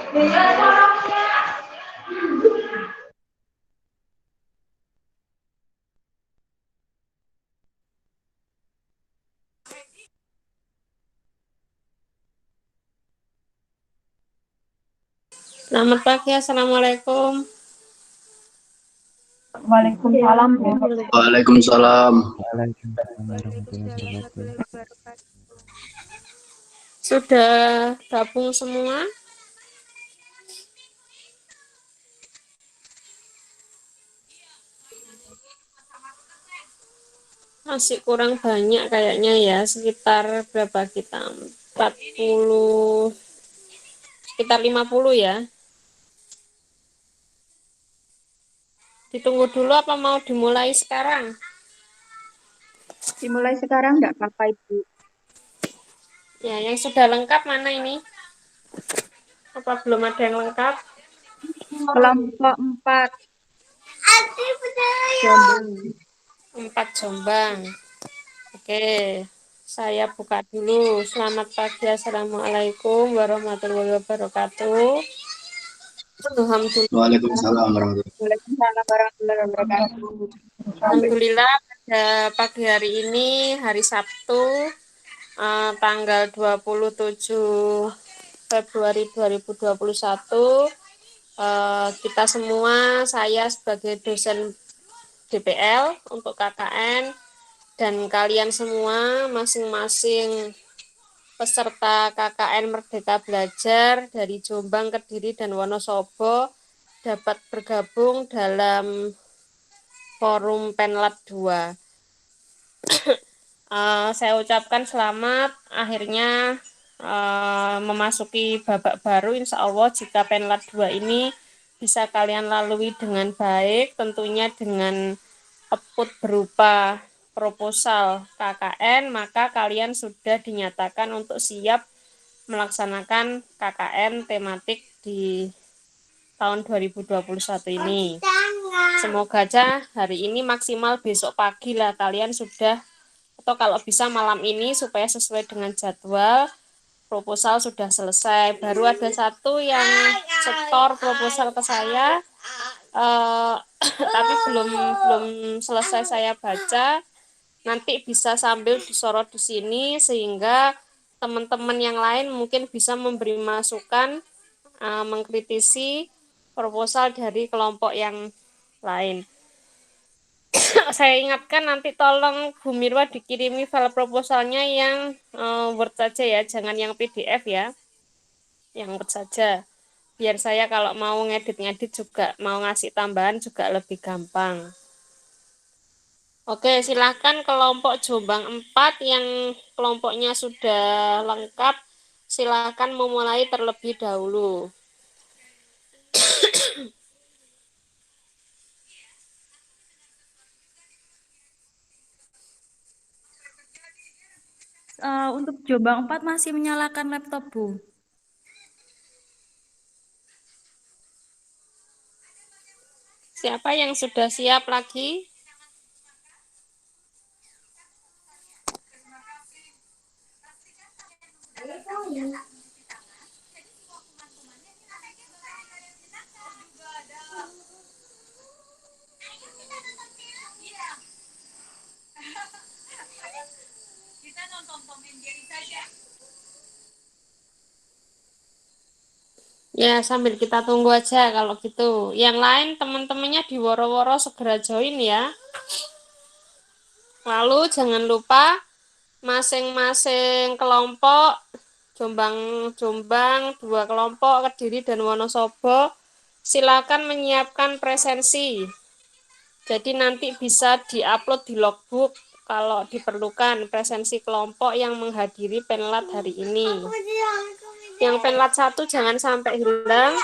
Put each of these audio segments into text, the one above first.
Selamat pagi, Assalamualaikum. Waalaikumsalam. Waalaikumsalam. Sudah gabung semua? Masih kurang banyak kayaknya ya, sekitar berapa kita? 40, sekitar 50 ya. Ditunggu dulu apa mau dimulai sekarang? Dimulai sekarang enggak apa-apa, Ibu. Ya, yang sudah lengkap mana ini? Apa belum ada yang lengkap? Kelompok 4 Jombang. 4 Jombang. Oke, saya buka dulu. Selamat pagi, Assalamualaikum warahmatullahi wabarakatuh. Alhamdulillah. Waalaikumsalam warahmatullahi Waalaikumsalam warahmatullahi wabarakatuh. Alhamdulillah pada pagi hari ini, hari Sabtu, tanggal 27 Februari 2021, kita semua, saya sebagai dosen DPL untuk KKN, dan kalian semua masing-masing peserta KKN Merdeka Belajar dari Jombang, Kediri, dan Wonosobo dapat bergabung dalam forum Penlat 2. Saya ucapkan selamat akhirnya memasuki babak baru. Insya Allah jika Penlat 2 ini bisa kalian lalui dengan baik, tentunya dengan output berupa proposal KKN, maka kalian sudah dinyatakan untuk siap melaksanakan KKN tematik di tahun 2021 ini. Semoga aja hari ini maksimal besok pagi lah kalian sudah, atau kalau bisa malam ini supaya sesuai dengan jadwal, proposal sudah selesai. Baru ada satu yang setor proposal ke saya, tapi belum selesai saya baca. Nanti bisa sambil disorot di sini sehingga teman-teman yang lain mungkin bisa memberi masukan, mengkritisi proposal dari kelompok yang lain. Saya ingatkan nanti tolong Bu Mirwa dikirimi file proposalnya yang Word saja ya, jangan yang PDF ya, yang Word saja. Biar saya kalau mau ngedit-ngedit juga, mau ngasih tambahan juga lebih gampang. Oke, silahkan kelompok Jombang 4 yang kelompoknya sudah lengkap, silahkan memulai terlebih dahulu. Untuk Jombang 4 masih menyalakan laptop, Bu. Siapa yang sudah siap lagi? Ya, sambil kita tunggu aja kalau gitu. Yang lain teman-temannya di woro-woro segera join ya. Lalu jangan lupa masing-masing kelompok, Jombang 2 kelompok, Kediri dan Wonosobo, silakan menyiapkan presensi. Jadi nanti bisa diupload di logbook kalau diperlukan presensi kelompok yang menghadiri Penlat hari ini. Yang Penlat 1 jangan sampai hilang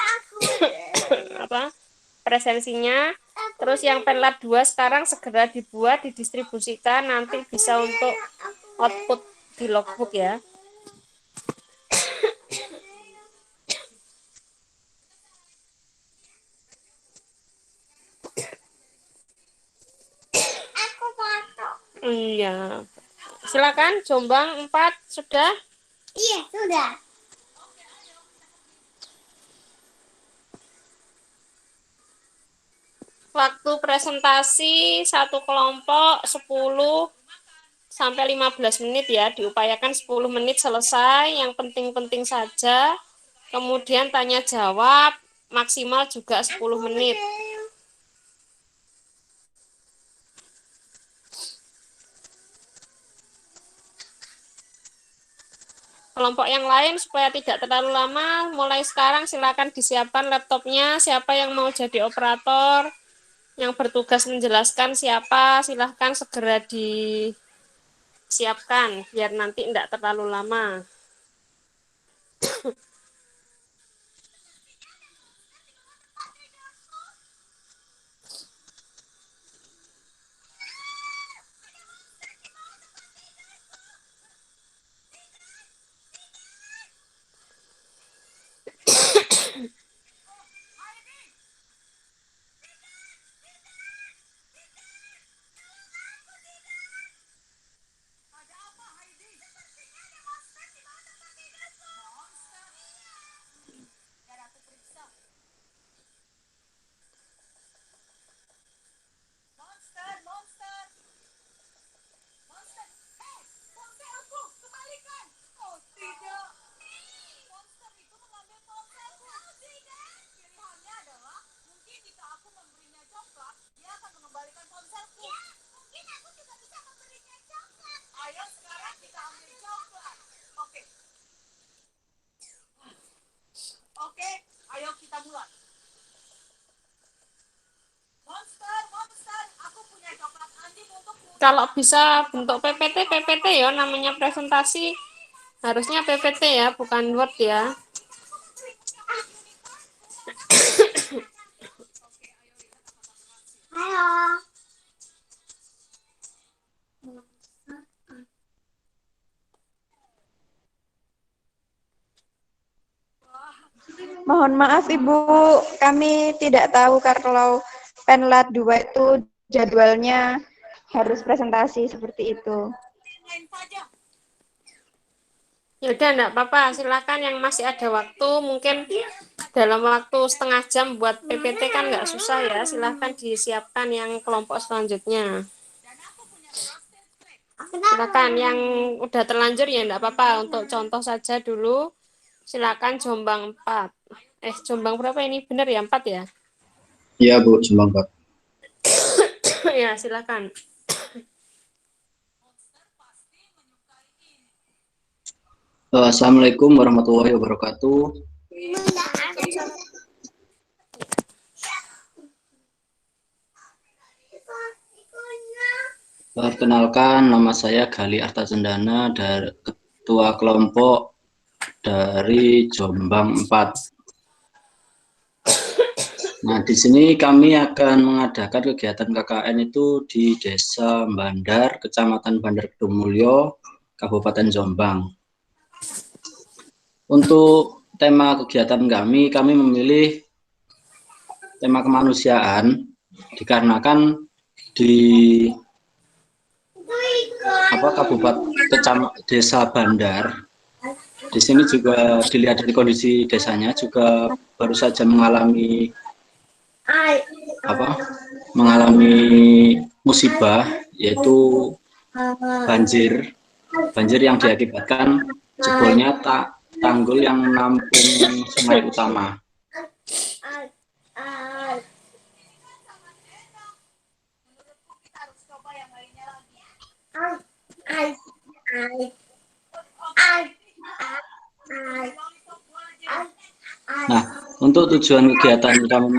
presensinya. Terus yang Penlat 2 sekarang segera dibuat, didistribusikan, nanti bisa untuk output di logbook ya. Iya. Silakan Jombang 4 sudah? Iya, sudah. Waktu presentasi satu kelompok 10 sampai 15 menit ya, diupayakan 10 menit selesai, yang penting-penting saja. Kemudian tanya jawab maksimal juga 10 menit. Kelompok yang lain supaya tidak terlalu lama, mulai sekarang silakan disiapkan laptopnya. Siapa yang mau jadi operator, yang bertugas menjelaskan siapa, silahkan segera disiapkan, biar nanti tidak terlalu lama. Kalau bisa bentuk PPT, PPT ya, namanya presentasi harusnya PPT ya, bukan Word ya. Mohon maaf Ibu, kami tidak tahu kalau Penlat 2 itu jadwalnya harus presentasi seperti itu. Ya udah enggak apa-apa, silakan yang masih ada waktu, mungkin dalam waktu setengah jam buat PPT kan nggak susah ya, silakan disiapkan yang kelompok selanjutnya. Silakan yang udah terlanjur ya enggak apa-apa, untuk contoh saja dulu. Silakan Jombang 4. Jombang berapa ini? Benar ya, 4 ya? Iya Bu, Jombang Pak. Ya, silakan. Assalamualaikum warahmatullahi wabarakatuh. Perkenalkan, nama saya Gali Artacendana, dari Ketua Kelompok dari Jombang 4. Nah, di sini kami akan mengadakan kegiatan KKN itu di Desa Bandar, Kecamatan Bandar Kedungmulyo, Kabupaten Jombang. Untuk tema kegiatan kami memilih tema kemanusiaan, dikarenakan di Desa Bandar, di sini juga dilihat dari kondisi desanya juga baru saja mengalami musibah, yaitu banjir yang diakibatkan jebolnya tanggul yang menampung sungai utama. Nah, untuk tujuan kegiatan kami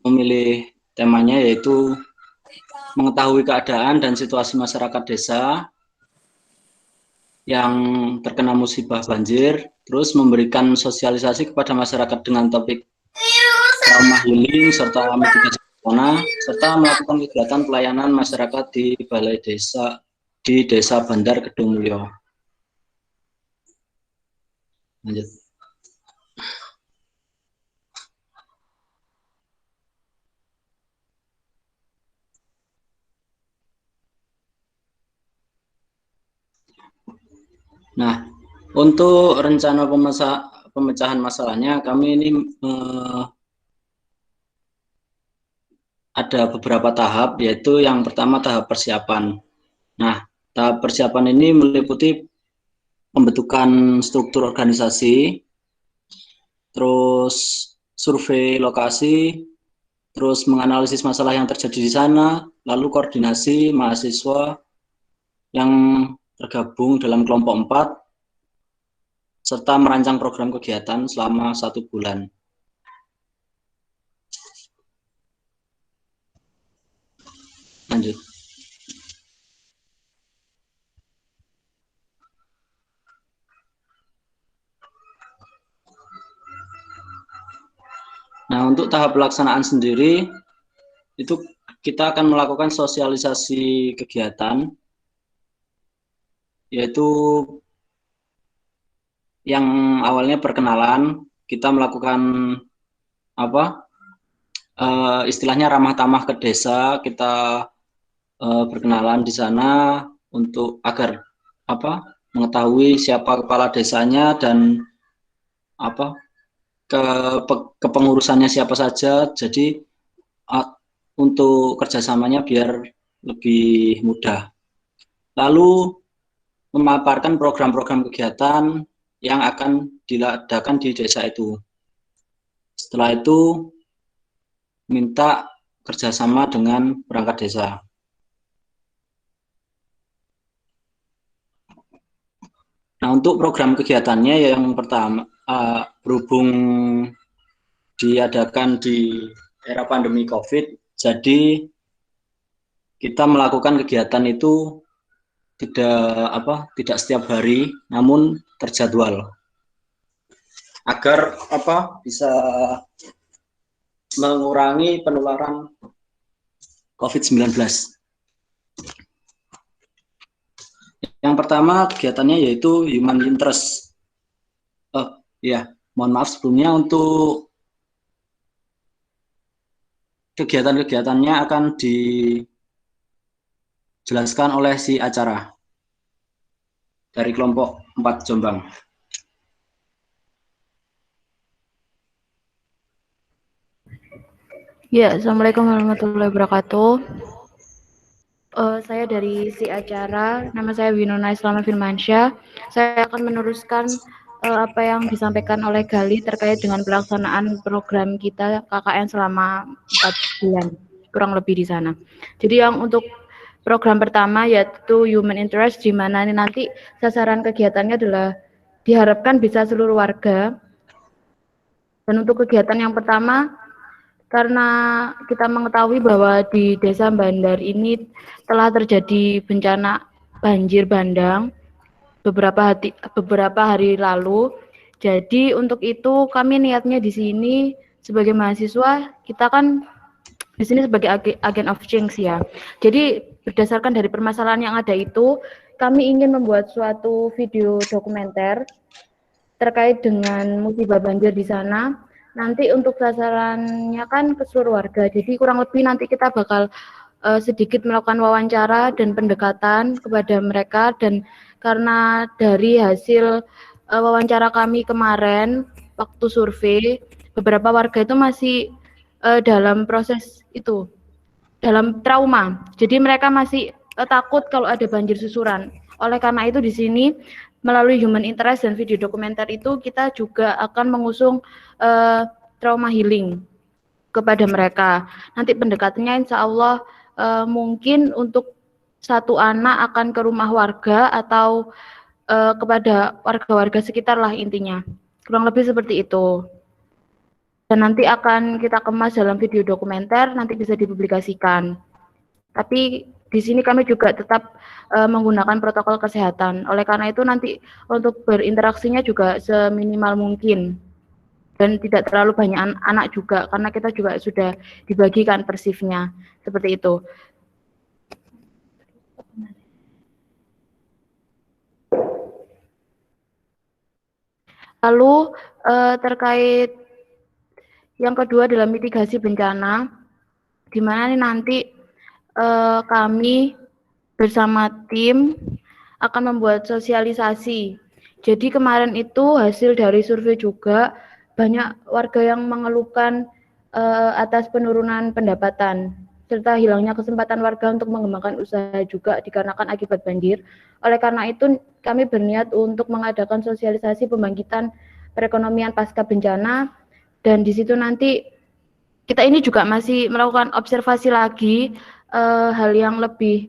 memilih temanya yaitu mengetahui keadaan dan situasi masyarakat desa yang terkena musibah banjir, terus memberikan sosialisasi kepada masyarakat dengan topik trauma healing serta mitigasi bencana, serta melakukan kegiatan pelayanan masyarakat di Balai Desa di Desa Bandar Kedungmulyo. Lanjut. Nah, untuk rencana pemecahan masalahnya, kami ini ada beberapa tahap, yaitu yang pertama tahap persiapan. Nah, tahap persiapan ini meliputi pembentukan struktur organisasi, terus survei lokasi, terus menganalisis masalah yang terjadi di sana, lalu koordinasi mahasiswa yang tergabung dalam kelompok 4, serta merancang program kegiatan selama 1 bulan. Lanjut. Nah, untuk tahap pelaksanaan sendiri, itu kita akan melakukan sosialisasi kegiatan, yaitu yang awalnya perkenalan, kita melakukan istilahnya ramah tamah ke desa, kita berkenalan di sana untuk agar mengetahui siapa kepala desanya dan kepengurusannya siapa saja. Jadi untuk kerjasamanya biar lebih mudah. Lalu memaparkan program-program kegiatan yang akan diadakan di desa itu. Setelah itu minta kerjasama dengan perangkat desa. Nah, untuk program kegiatannya yang pertama, berhubung diadakan di era pandemi COVID, jadi kita melakukan kegiatan itu tidak setiap hari, namun terjadwal agar bisa mengurangi penularan COVID-19. Yang pertama kegiatannya yaitu human interest. Mohon maaf sebelumnya, untuk kegiatan-kegiatannya akan dijelaskan oleh si acara dari kelompok 4 Jombang. Ya, Assalamualaikum warahmatullahi wabarakatuh. Saya dari si acara, nama saya Winona Islama Firmansyah. Saya akan meneruskan apa yang disampaikan oleh Gali terkait dengan pelaksanaan program kita KKN selama 4 bulan, kurang lebih di sana. Jadi yang untuk program pertama yaitu Human Interest, di mana nanti sasaran kegiatannya adalah diharapkan bisa seluruh warga. Dan untuk kegiatan yang pertama, karena kita mengetahui bahwa di Desa Bandar ini telah terjadi bencana banjir bandang beberapa hari lalu. Jadi untuk itu kami niatnya di sini sebagai mahasiswa, kita kan di sini sebagai agent of change ya. Jadi berdasarkan dari permasalahan yang ada itu, kami ingin membuat suatu video dokumenter terkait dengan musibah banjir di sana. Nanti untuk sasarannya kan ke seluruh warga, jadi kurang lebih nanti kita bakal sedikit melakukan wawancara dan pendekatan kepada mereka. Dan karena dari hasil wawancara kami kemarin waktu survei, beberapa warga itu masih dalam proses itu, dalam trauma, jadi mereka masih takut kalau ada banjir susuran. Oleh karena itu di sini melalui human interest dan video dokumenter itu kita juga akan mengusung trauma healing kepada mereka. Nanti pendekatannya insya Allah mungkin untuk satu anak akan ke rumah warga atau kepada warga-warga sekitar lah intinya. Kurang lebih seperti itu. Dan nanti akan kita kemas dalam video dokumenter, nanti bisa dipublikasikan. Tapi di sini kami juga tetap menggunakan protokol kesehatan. Oleh karena itu nanti untuk berinteraksinya juga seminimal mungkin. Dan tidak terlalu banyak anak juga, karena kita juga sudah dibagikan per shift-nya. Seperti itu. Lalu terkait yang kedua adalah mitigasi bencana, di mana nanti kami bersama tim akan membuat sosialisasi. Jadi kemarin itu hasil dari survei juga banyak warga yang mengeluhkan atas penurunan pendapatan. serta hilangnya kesempatan warga untuk mengembangkan usaha juga dikarenakan akibat banjir. Oleh karena itu, kami berniat untuk mengadakan sosialisasi pembangkitan perekonomian pasca bencana, dan di situ nanti kita ini juga masih melakukan observasi lagi hal yang lebih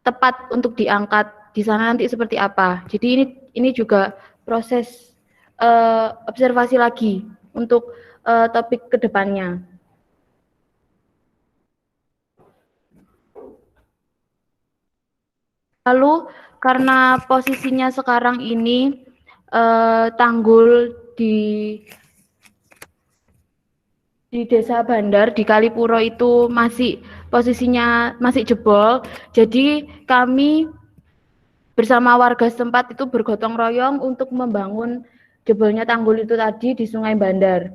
tepat untuk diangkat di sana nanti seperti apa. Jadi ini juga proses observasi lagi untuk topik kedepannya. Lalu karena posisinya sekarang ini tanggul di Desa Bandar di Kalipuro itu posisinya masih jebol. Jadi kami bersama warga setempat itu bergotong royong untuk membangun jebolnya tanggul itu tadi di Sungai Bandar.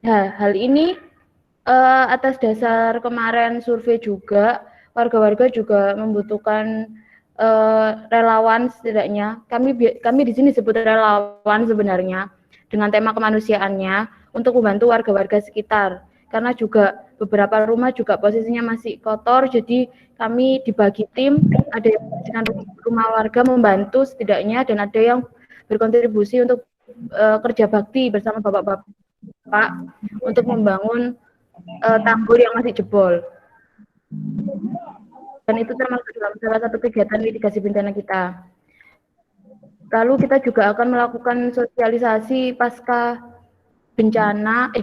Nah, hal ini atas dasar kemarin survei juga, warga-warga juga membutuhkan relawan setidaknya. Kami di sini sebut relawan sebenarnya dengan tema kemanusiaannya untuk membantu warga-warga sekitar. Karena juga beberapa rumah juga posisinya masih kotor, jadi kami dibagi tim, ada yang membersihkan rumah warga membantu setidaknya, dan ada yang berkontribusi untuk kerja bakti bersama bapak-bapak untuk membangun tanggul yang masih jebol. Dan itu termasuk dalam salah satu kegiatan mitigasi bencana kita. Lalu kita juga akan melakukan sosialisasi pasca bencana,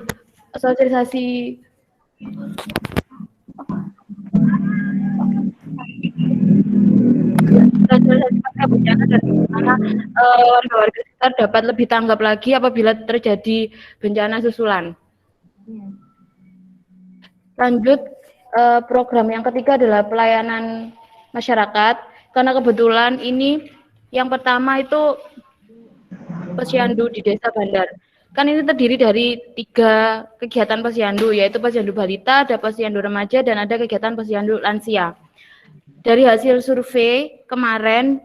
sosialisasi pasca bencana, dan bagaimana warga-warga sekitar dapat lebih tanggap lagi apabila terjadi bencana susulan. Lanjut, program yang ketiga adalah pelayanan masyarakat, karena kebetulan ini yang pertama itu posyandu di Desa Bandar. Kan ini terdiri dari 3 kegiatan posyandu, yaitu posyandu balita, ada posyandu remaja, dan ada kegiatan posyandu lansia. Dari hasil survei kemarin,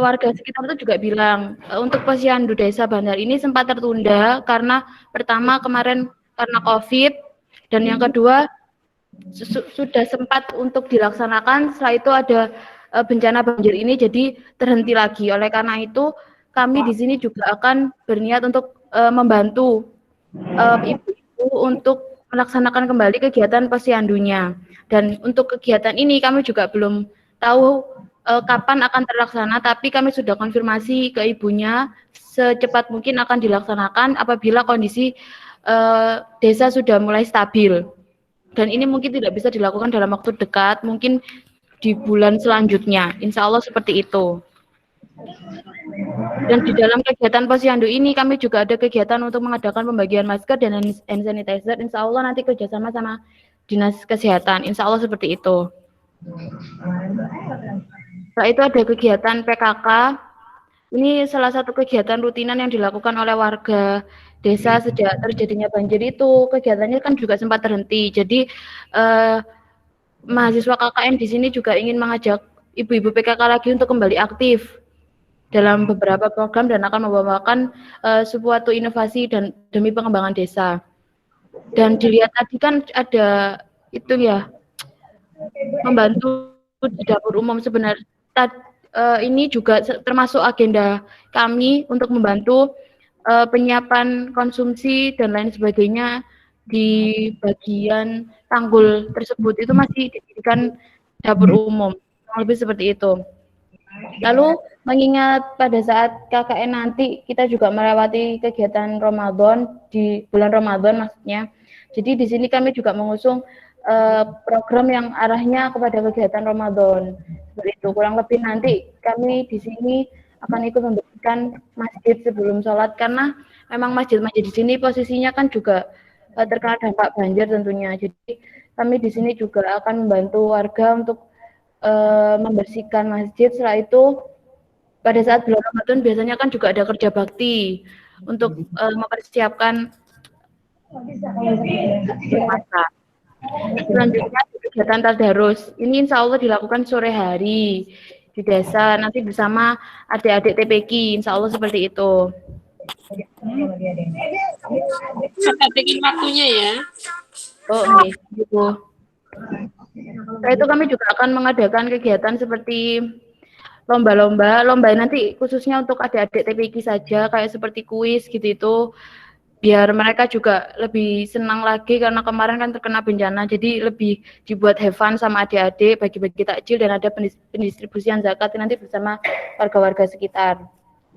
warga sekitar itu juga bilang untuk posyandu Desa Bandar ini sempat tertunda karena pertama kemarin karena COVID, dan yang kedua sudah sempat untuk dilaksanakan, setelah itu ada bencana banjir ini jadi terhenti lagi. Oleh karena itu kami di sini juga akan berniat untuk membantu ibu-ibu untuk melaksanakan kembali kegiatan posyandunya. Dan untuk kegiatan ini kami juga belum tahu kapan akan terlaksana, tapi kami sudah konfirmasi ke ibunya secepat mungkin akan dilaksanakan apabila kondisi desa sudah mulai stabil. Dan ini mungkin tidak bisa dilakukan dalam waktu dekat, mungkin di bulan selanjutnya. Insya Allah seperti itu. Dan di dalam kegiatan posyandu ini kami juga ada kegiatan untuk mengadakan pembagian masker dan hand sanitizer. Insya Allah nanti kerjasama sama Dinas Kesehatan. Insya Allah seperti itu. Setelah itu ada kegiatan PKK. Ini salah satu kegiatan rutinan yang dilakukan oleh warga desa sejak terjadinya banjir itu. Kegiatannya kan juga sempat terhenti. Jadi mahasiswa KKN di sini juga ingin mengajak ibu-ibu PKK lagi untuk kembali aktif dalam beberapa program dan akan membawakan suatu inovasi dan demi pengembangan desa. Dan dilihat tadi kan ada itu ya, membantu di dapur umum. Sebenarnya ini juga termasuk agenda kami untuk membantu penyiapan konsumsi dan lain sebagainya di bagian tanggul tersebut. Itu masih didirikan dapur umum, lebih seperti itu. Lalu mengingat pada saat KKN nanti kita juga melewati kegiatan Ramadan di bulan Ramadan maksudnya. Jadi di sini kami juga mengusung program yang arahnya kepada kegiatan Ramadan. Seperti itu. Kurang lebih nanti kami di sini akan ikut membersihkan masjid sebelum sholat, karena memang masjid-masjid di sini posisinya kan juga terkena dampak banjir tentunya. Jadi kami di sini juga akan membantu warga untuk membersihkan masjid. Setelah itu pada saat bulan Ramadan biasanya kan juga ada kerja bakti untuk mempersiapkan puasa. Selanjutnya kegiatan tadarus. Ini insya Allah dilakukan sore hari di desa, nanti bersama adik-adik TPQ, insya Allah seperti itu. Kita bikin waktunya ya. Oh, gitu. Setelah itu kami juga akan mengadakan kegiatan seperti lomba-lomba, lomba nanti khususnya untuk adik-adik TPQ saja, kayak seperti kuis gitu itu, biar mereka juga lebih senang lagi karena kemarin kan terkena bencana, jadi lebih dibuat have fun sama adik-adik, bagi-bagi takjil dan ada pendistribusian zakat nanti bersama warga-warga sekitar.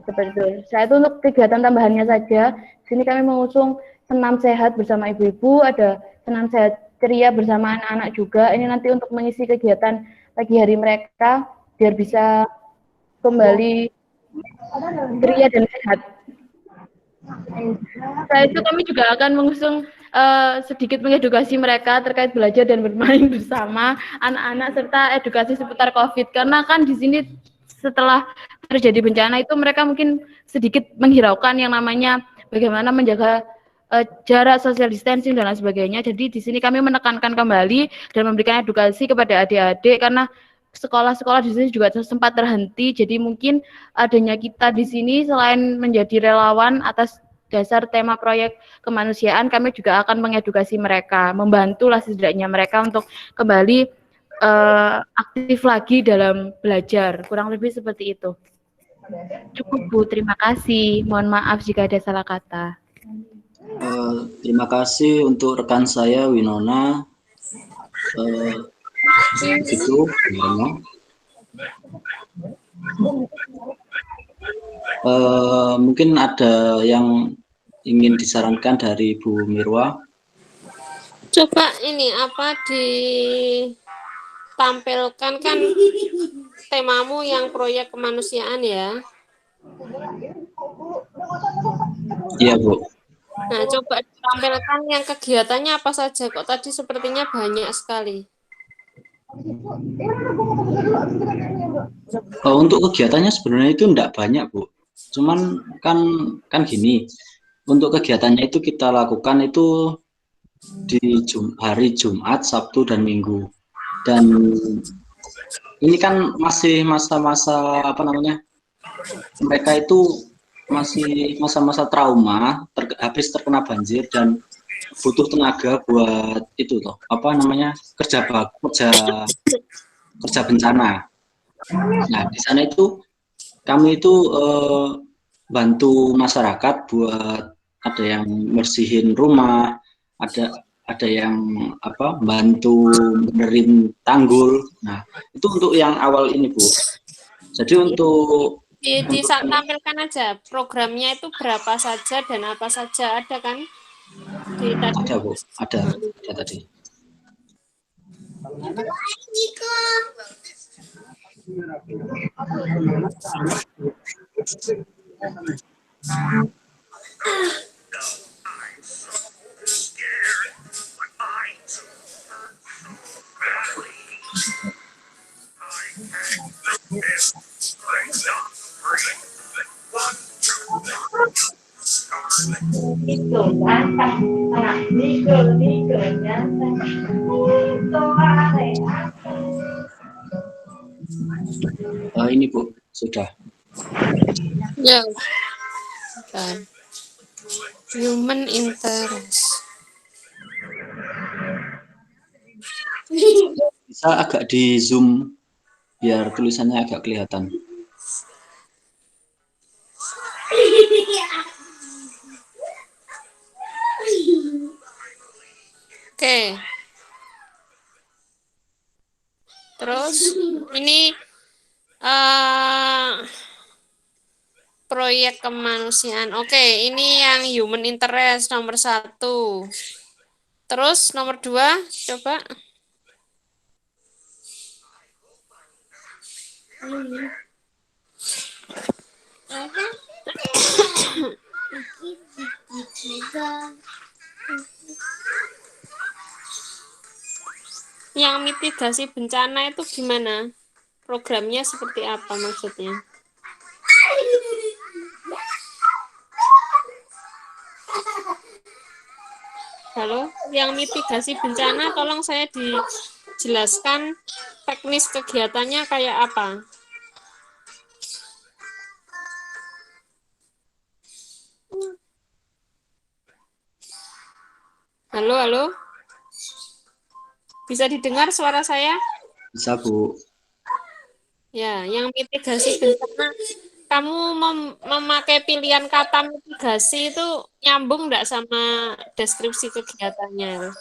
Seperti itu. Saya itu untuk kegiatan tambahannya saja, sini kami mengusung senam sehat bersama ibu-ibu, ada senam sehat ceria bersama anak-anak juga. Ini nanti untuk mengisi kegiatan pagi hari mereka biar bisa kembali ceria dan sehat. Setelah itu kami juga akan mengusung sedikit mengedukasi mereka terkait belajar dan bermain bersama anak-anak serta edukasi seputar COVID. Karena kan di sini setelah terjadi bencana itu mereka mungkin sedikit menghiraukan yang namanya bagaimana menjaga jarak, social distancing dan lain sebagainya. Jadi di sini kami menekankan kembali dan memberikan edukasi kepada adik-adik karena sekolah-sekolah di sini juga sempat terhenti. Jadi mungkin adanya kita di sini selain menjadi relawan atas dasar tema proyek kemanusiaan, kami juga akan mengedukasi mereka, membantulah setidaknya mereka untuk kembali aktif lagi dalam belajar. Kurang lebih seperti itu. Cukup Bu, terima kasih. Mohon maaf jika ada salah kata. Terima kasih untuk rekan saya Winona. Itu Winona. Mungkin ada yang ingin disarankan dari Bu Mirwa. Coba ini apa ditampilkan kan temamu yang proyek kemanusiaan ya. Iya Bu. Nah, coba ditampilkan yang kegiatannya apa saja. Kok tadi sepertinya banyak sekali. Untuk kegiatannya sebenarnya itu enggak banyak Bu. Cuman kan gini. Untuk kegiatannya itu kita lakukan itu di hari Jumat, Sabtu dan Minggu. Dan ini kan masih masa-masa apa namanya? Mereka itu masih masa-masa trauma, habis terkena banjir dan butuh tenaga buat itu toh, apa namanya? kerja bencana. Nah, di sana itu kami itu bantu masyarakat buat ada yang bersihin rumah, ada yang apa bantu benerin tanggul. Nah, itu untuk yang awal ini Bu. Jadi untuk Ditampilkan aja programnya itu berapa saja dan apa saja ada kan di tadi. ada Bu, ada tadi. Ini Bu, sudah. Ya. Human interest. Bisa agak di zoom biar tulisannya agak kelihatan. Oke. Terus ini proyek kemanusiaan. Oke, ini yang human interest nomor 1. Terus nomor 2, coba. Yang mitigasi bencana itu gimana? Programnya seperti apa maksudnya? Halo, yang mitigasi bencana tolong saya dijelaskan teknis kegiatannya kayak apa? Halo, halo. Bisa didengar suara saya? Bisa, Bu. Ya, yang mitigasi bencana, kamu memakai pilihan kata mitigasi itu nyambung nggak sama deskripsi kegiatannya?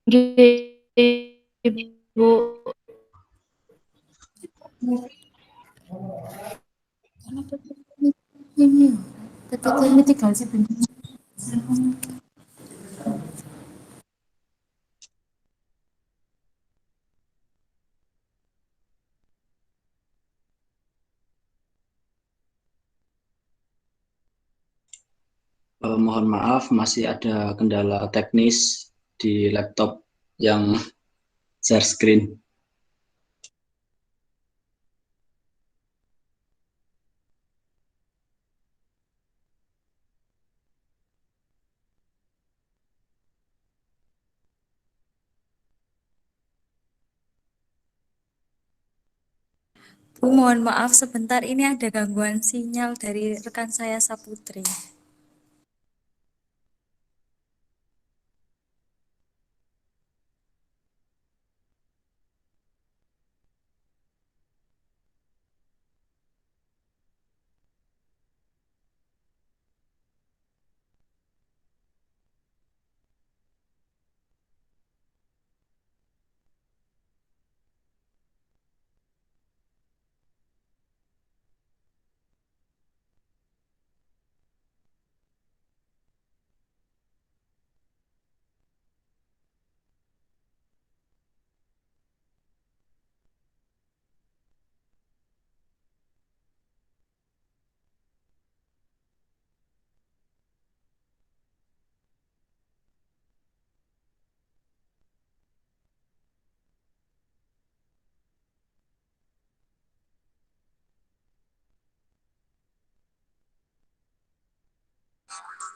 Nggih, Bu. Ketika mitigasi bencana. Mohon maaf, masih ada kendala teknis di laptop yang share screen. Bu, mohon maaf sebentar, ini ada gangguan sinyal dari rekan saya Saputri.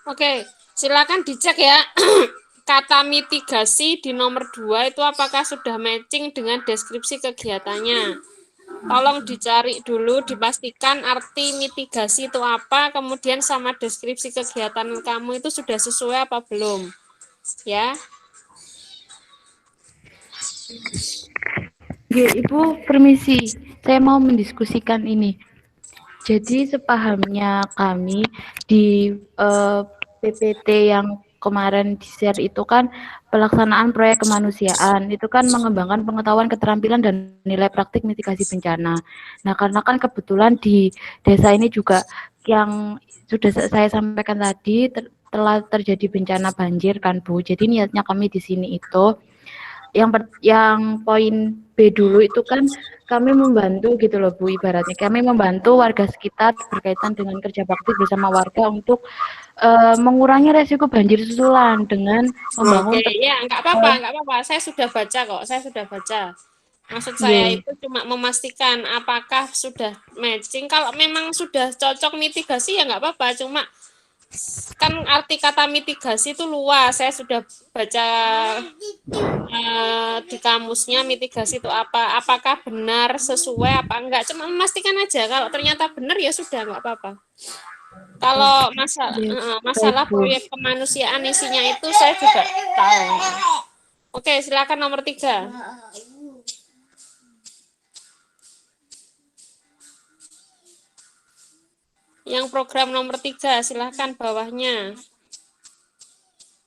Oke, silakan dicek ya. Kata mitigasi di nomor 2 itu apakah sudah matching dengan deskripsi kegiatannya. Tolong dicari dulu, dipastikan arti mitigasi itu apa, kemudian sama deskripsi kegiatan kamu itu sudah sesuai apa belum. Ya. Ibu, permisi. Saya mau mendiskusikan ini. Jadi sepahamnya kami di PPT yang kemarin di-share itu kan pelaksanaan proyek kemanusiaan. Itu kan mengembangkan pengetahuan, keterampilan, dan nilai praktik mitigasi bencana. Nah, karena kan kebetulan di desa ini juga yang sudah saya sampaikan tadi telah terjadi bencana banjir kan, Bu. Jadi niatnya kami di sini itu yang poin B dulu itu kan kami membantu gitu loh Bu, ibaratnya kami membantu warga sekitar berkaitan dengan kerja bakti bersama warga untuk mengurangi resiko banjir susulan dengan Oke, membangun ya nggak apa-apa, nggak apa-apa. Saya sudah baca kok, saya sudah baca. Maksud saya Y. itu cuma memastikan apakah sudah matching. Kalau memang sudah cocok mitigasi ya nggak apa-apa. Cuma kan arti kata mitigasi itu luas. Saya sudah baca di kamusnya mitigasi itu apa. Apakah benar sesuai apa enggak. Cuma memastikan aja. Kalau ternyata benar ya sudah nggak apa-apa. Kalau Baik masalah Bu. proyek kemanusiaan isinya itu saya juga tahu. Oke, silakan nomor 3. Yang program nomor 3, silakan bawahnya.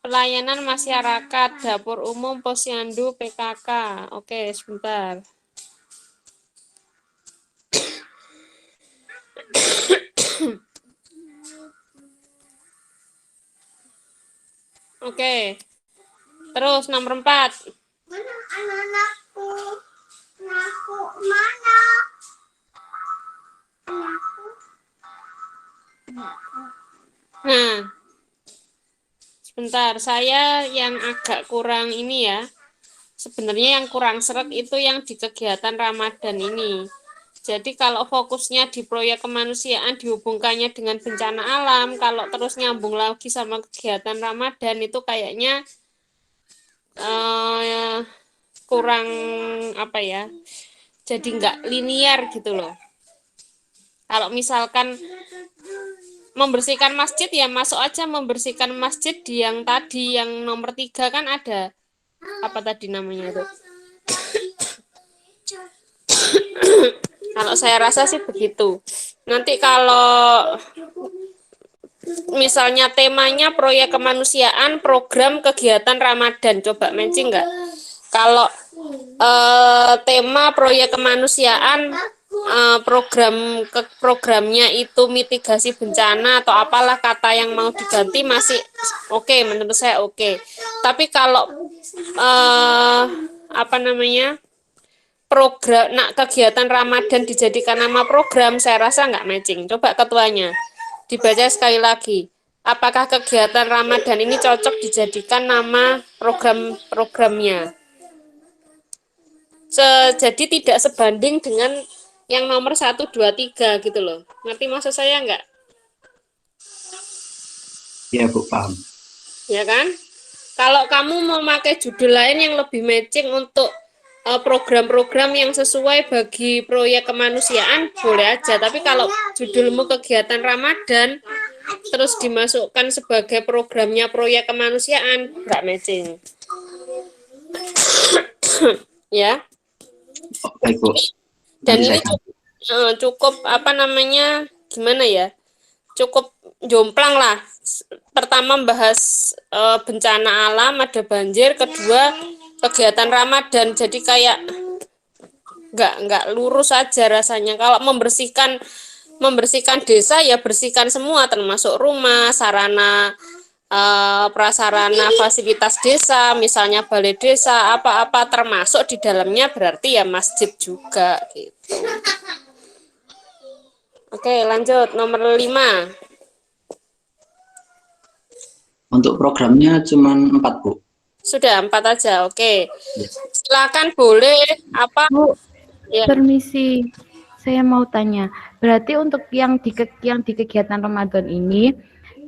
Pelayanan masyarakat, dapur umum, posyandu, PKK. Oke, sebentar. Oke. Terus nomor 4. Mana anak-anakku? Anakku mana? Nah, sebentar. Saya yang agak kurang ini ya. Sebenarnya yang kurang seret itu yang di kegiatan Ramadan ini. Jadi kalau fokusnya di proyek kemanusiaan dihubungkannya dengan bencana alam, kalau terus nyambung lagi sama kegiatan Ramadan itu kayaknya kurang apa ya? jadi nggak linear gitu loh. Kalau misalkan membersihkan masjid ya masuk aja membersihkan masjid di yang tadi yang nomor 3 kan ada apa tadi namanya tuh. Kalau saya rasa sih begitu. Nanti kalau misalnya temanya proyek kemanusiaan, program kegiatan Ramadan, coba matching nggak? Kalau tema proyek kemanusiaan, programnya itu mitigasi bencana atau apalah kata yang mau diganti masih oke, menurut saya oke. Tapi kalau apa namanya program, kegiatan Ramadan dijadikan nama program, saya rasa nggak matching. Coba ketuanya dibaca sekali lagi. Apakah kegiatan Ramadan ini cocok dijadikan nama programnya? Jadi tidak sebanding dengan yang nomor 1, 2, 3 gitu loh. Ngerti maksud saya nggak? Ya Bu, paham. Ya kan? Kalau kamu mau pakai judul lain yang lebih matching untuk program-program yang sesuai bagi proyek kemanusiaan, boleh aja. Tapi kalau judulmu kegiatan Ramadan, terus dimasukkan sebagai programnya proyek kemanusiaan, nggak matching. Ya. Baik Bu. Dan Nanti ini saya cukup apa namanya, gimana ya, cukup jomplang lah. Pertama bahas bencana alam, ada banjir. Kedua kegiatan Ramadan. Jadi kayak nggak lurus aja rasanya. Kalau membersihkan desa ya bersihkan semua, termasuk rumah, sarana prasarana fasilitas desa, misalnya balai desa, apa-apa termasuk di dalamnya berarti ya masjid juga gitu. Oke, lanjut nomor 5. Untuk programnya cuma 4 Bu. Sudah 4 aja. Oke. Ya. Silakan boleh apa? Bu, Ya. permisi. Saya mau tanya. Berarti untuk yang di kegiatan Ramadan ini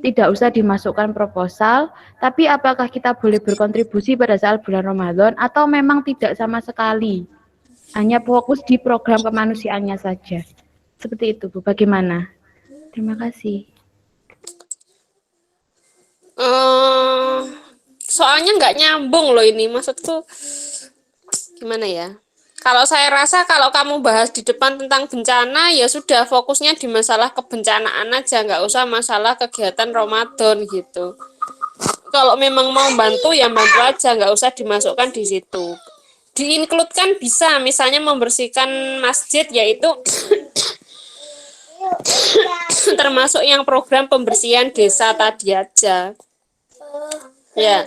tidak usah dimasukkan proposal, tapi apakah kita boleh berkontribusi pada saat bulan Ramadan atau memang tidak sama sekali? Hanya fokus di program kemanusiaannya saja. Seperti itu, Bu. Bagaimana? Terima kasih. Soalnya nggak nyambung loh ini, maksudku gimana ya? Kalau saya rasa kalau kamu bahas di depan tentang bencana ya sudah fokusnya di masalah kebencanaan aja, nggak usah masalah kegiatan Ramadan gitu. Kalau memang mau bantu ya bantu aja, nggak usah dimasukkan di situ. Diinclude-kan bisa, misalnya membersihkan masjid yaitu termasuk yang program pembersihan desa tadi aja. Ya.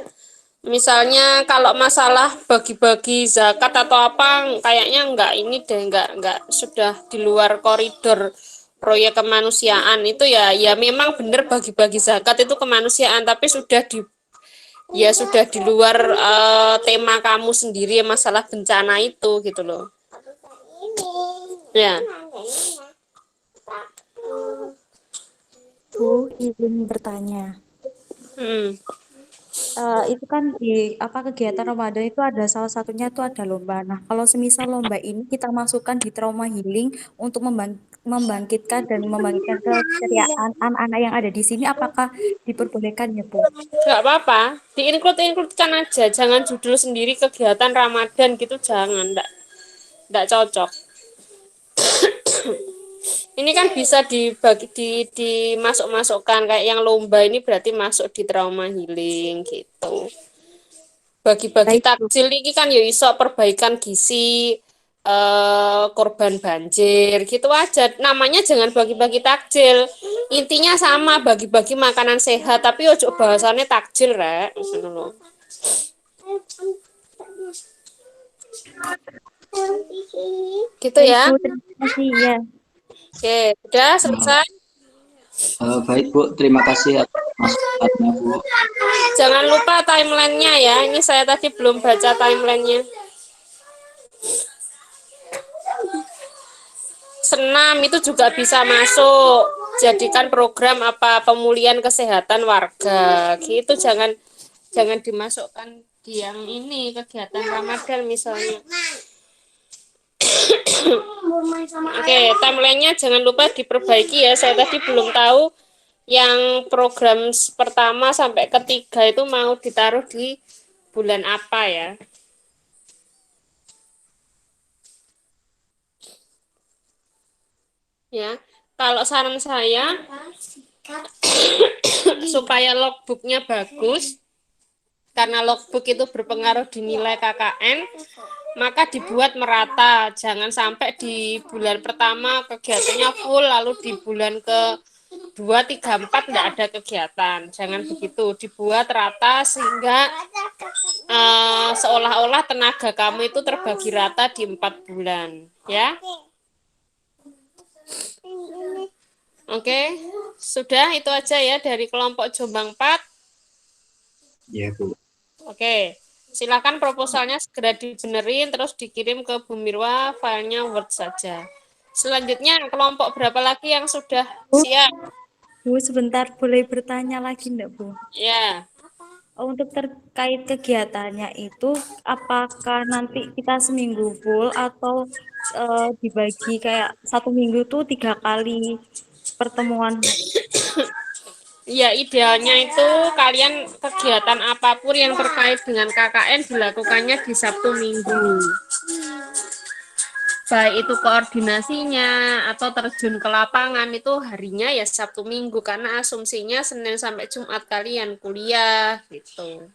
Misalnya kalau masalah bagi-bagi zakat atau apa kayaknya enggak ini deh, enggak sudah di luar koridor proyek kemanusiaan itu ya memang benar bagi-bagi zakat itu kemanusiaan tapi sudah di luar tema kamu sendiri masalah bencana itu gitu loh. Ya. Bu, izin bertanya. Itu kan di kegiatan Ramadan itu ada salah satunya itu ada lomba. Nah, kalau semisal lomba ini kita masukkan di trauma healing untuk membangkitkan keceriaan anak-anak yang ada di sini, apakah diperbolehkan ya, Bu? Nggak apa-apa, diinclude-kan aja, jangan judul sendiri kegiatan Ramadan gitu, jangan, nggak cocok. Ini kan bisa dimasuk-masukkan kayak yang lomba ini berarti masuk di trauma healing gitu. Bagi-bagi takjil ini kan ya iso perbaikan gizi korban banjir gitu aja. Namanya jangan bagi-bagi takjil. Intinya sama bagi-bagi makanan sehat tapi ojo bahasannya takjil rek. Gitu ya. Terima kasih ya. Oke, udah selesai. Baik Bu, terima kasih atas masukannya Bu. Jangan lupa timelinenya ya. Ini saya tadi belum baca timelinenya. Senam itu juga bisa masuk. Jadikan program apa pemulihan kesehatan warga. Gitu jangan dimasukkan di yang ini kegiatan Ramadan misalnya. Oke, timelinenya jangan lupa diperbaiki ya. Saya tadi belum tahu yang program pertama sampai ketiga itu mau ditaruh di bulan apa ya. Ya, kalau saran saya supaya logbooknya bagus, karena logbook itu berpengaruh di nilai KKN, maka dibuat merata. Jangan sampai di bulan pertama kegiatannya full, lalu di bulan ke 2, 3, 4 tidak ada kegiatan. Jangan begitu, dibuat rata sehingga seolah-olah tenaga kamu itu terbagi rata di 4 bulan. Ya, oke, sudah itu aja ya dari kelompok Jombang 4. Ya, Bu. Oke, silakan proposalnya segera dibenerin terus dikirim ke Bu Mirwa, filenya Word saja. Selanjutnya kelompok berapa lagi yang sudah siap? Bu, sebentar boleh bertanya lagi enggak, Bu? Ya, Untuk terkait kegiatannya itu, apakah nanti kita seminggu full atau dibagi kayak 1 minggu tuh 3 kali pertemuan? ya idealnya itu kalian kegiatan apapun yang terkait dengan KKN dilakukannya di Sabtu Minggu. Baik itu koordinasinya atau terjun ke lapangan itu harinya ya Sabtu Minggu karena asumsinya Senin sampai Jumat kalian kuliah gitu.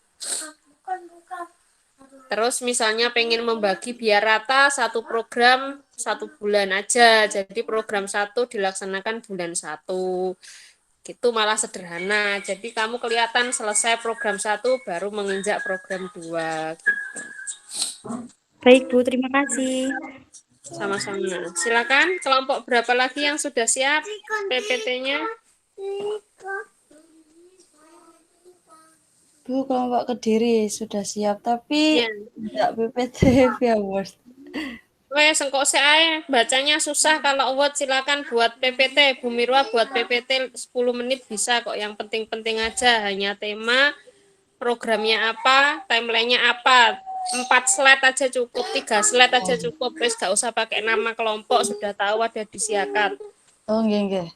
Terus misalnya pengen membagi biar rata satu program 1 bulan aja. Jadi program 1 dilaksanakan bulan 1. Gitu malah sederhana. Jadi kamu kelihatan selesai program 1 baru menginjak program 2. Gitu. Baik, Bu, terima kasih. Sama-sama. Silakan kelompok berapa lagi yang sudah siap PPT-nya? Bu, kelompok Kediri sudah siap, tapi Ya. tidak PPT via Word. Wes, engkau ae bacanya susah kalau Word silakan buat PPT. Bu Mirwa buat PPT 10 menit bisa kok. Yang penting-penting aja hanya tema, programnya apa, timelinenya apa. 4 slide aja cukup, 3 slide aja cukup. Wes gak usah pakai nama kelompok, sudah tahu ada di Siakat. Oh, nggih.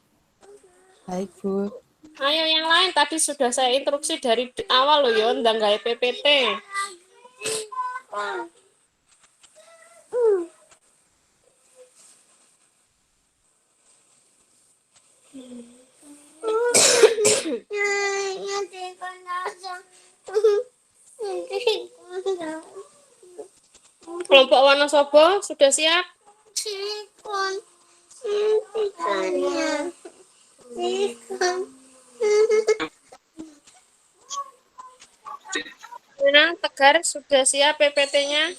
Baik, Bu. Ayo yang lain tadi sudah saya instruksi dari awal loh ya, ndang gawe PPT. Kelompok Wonosobo sudah siap? Mana Tegar sudah siap PPT-nya?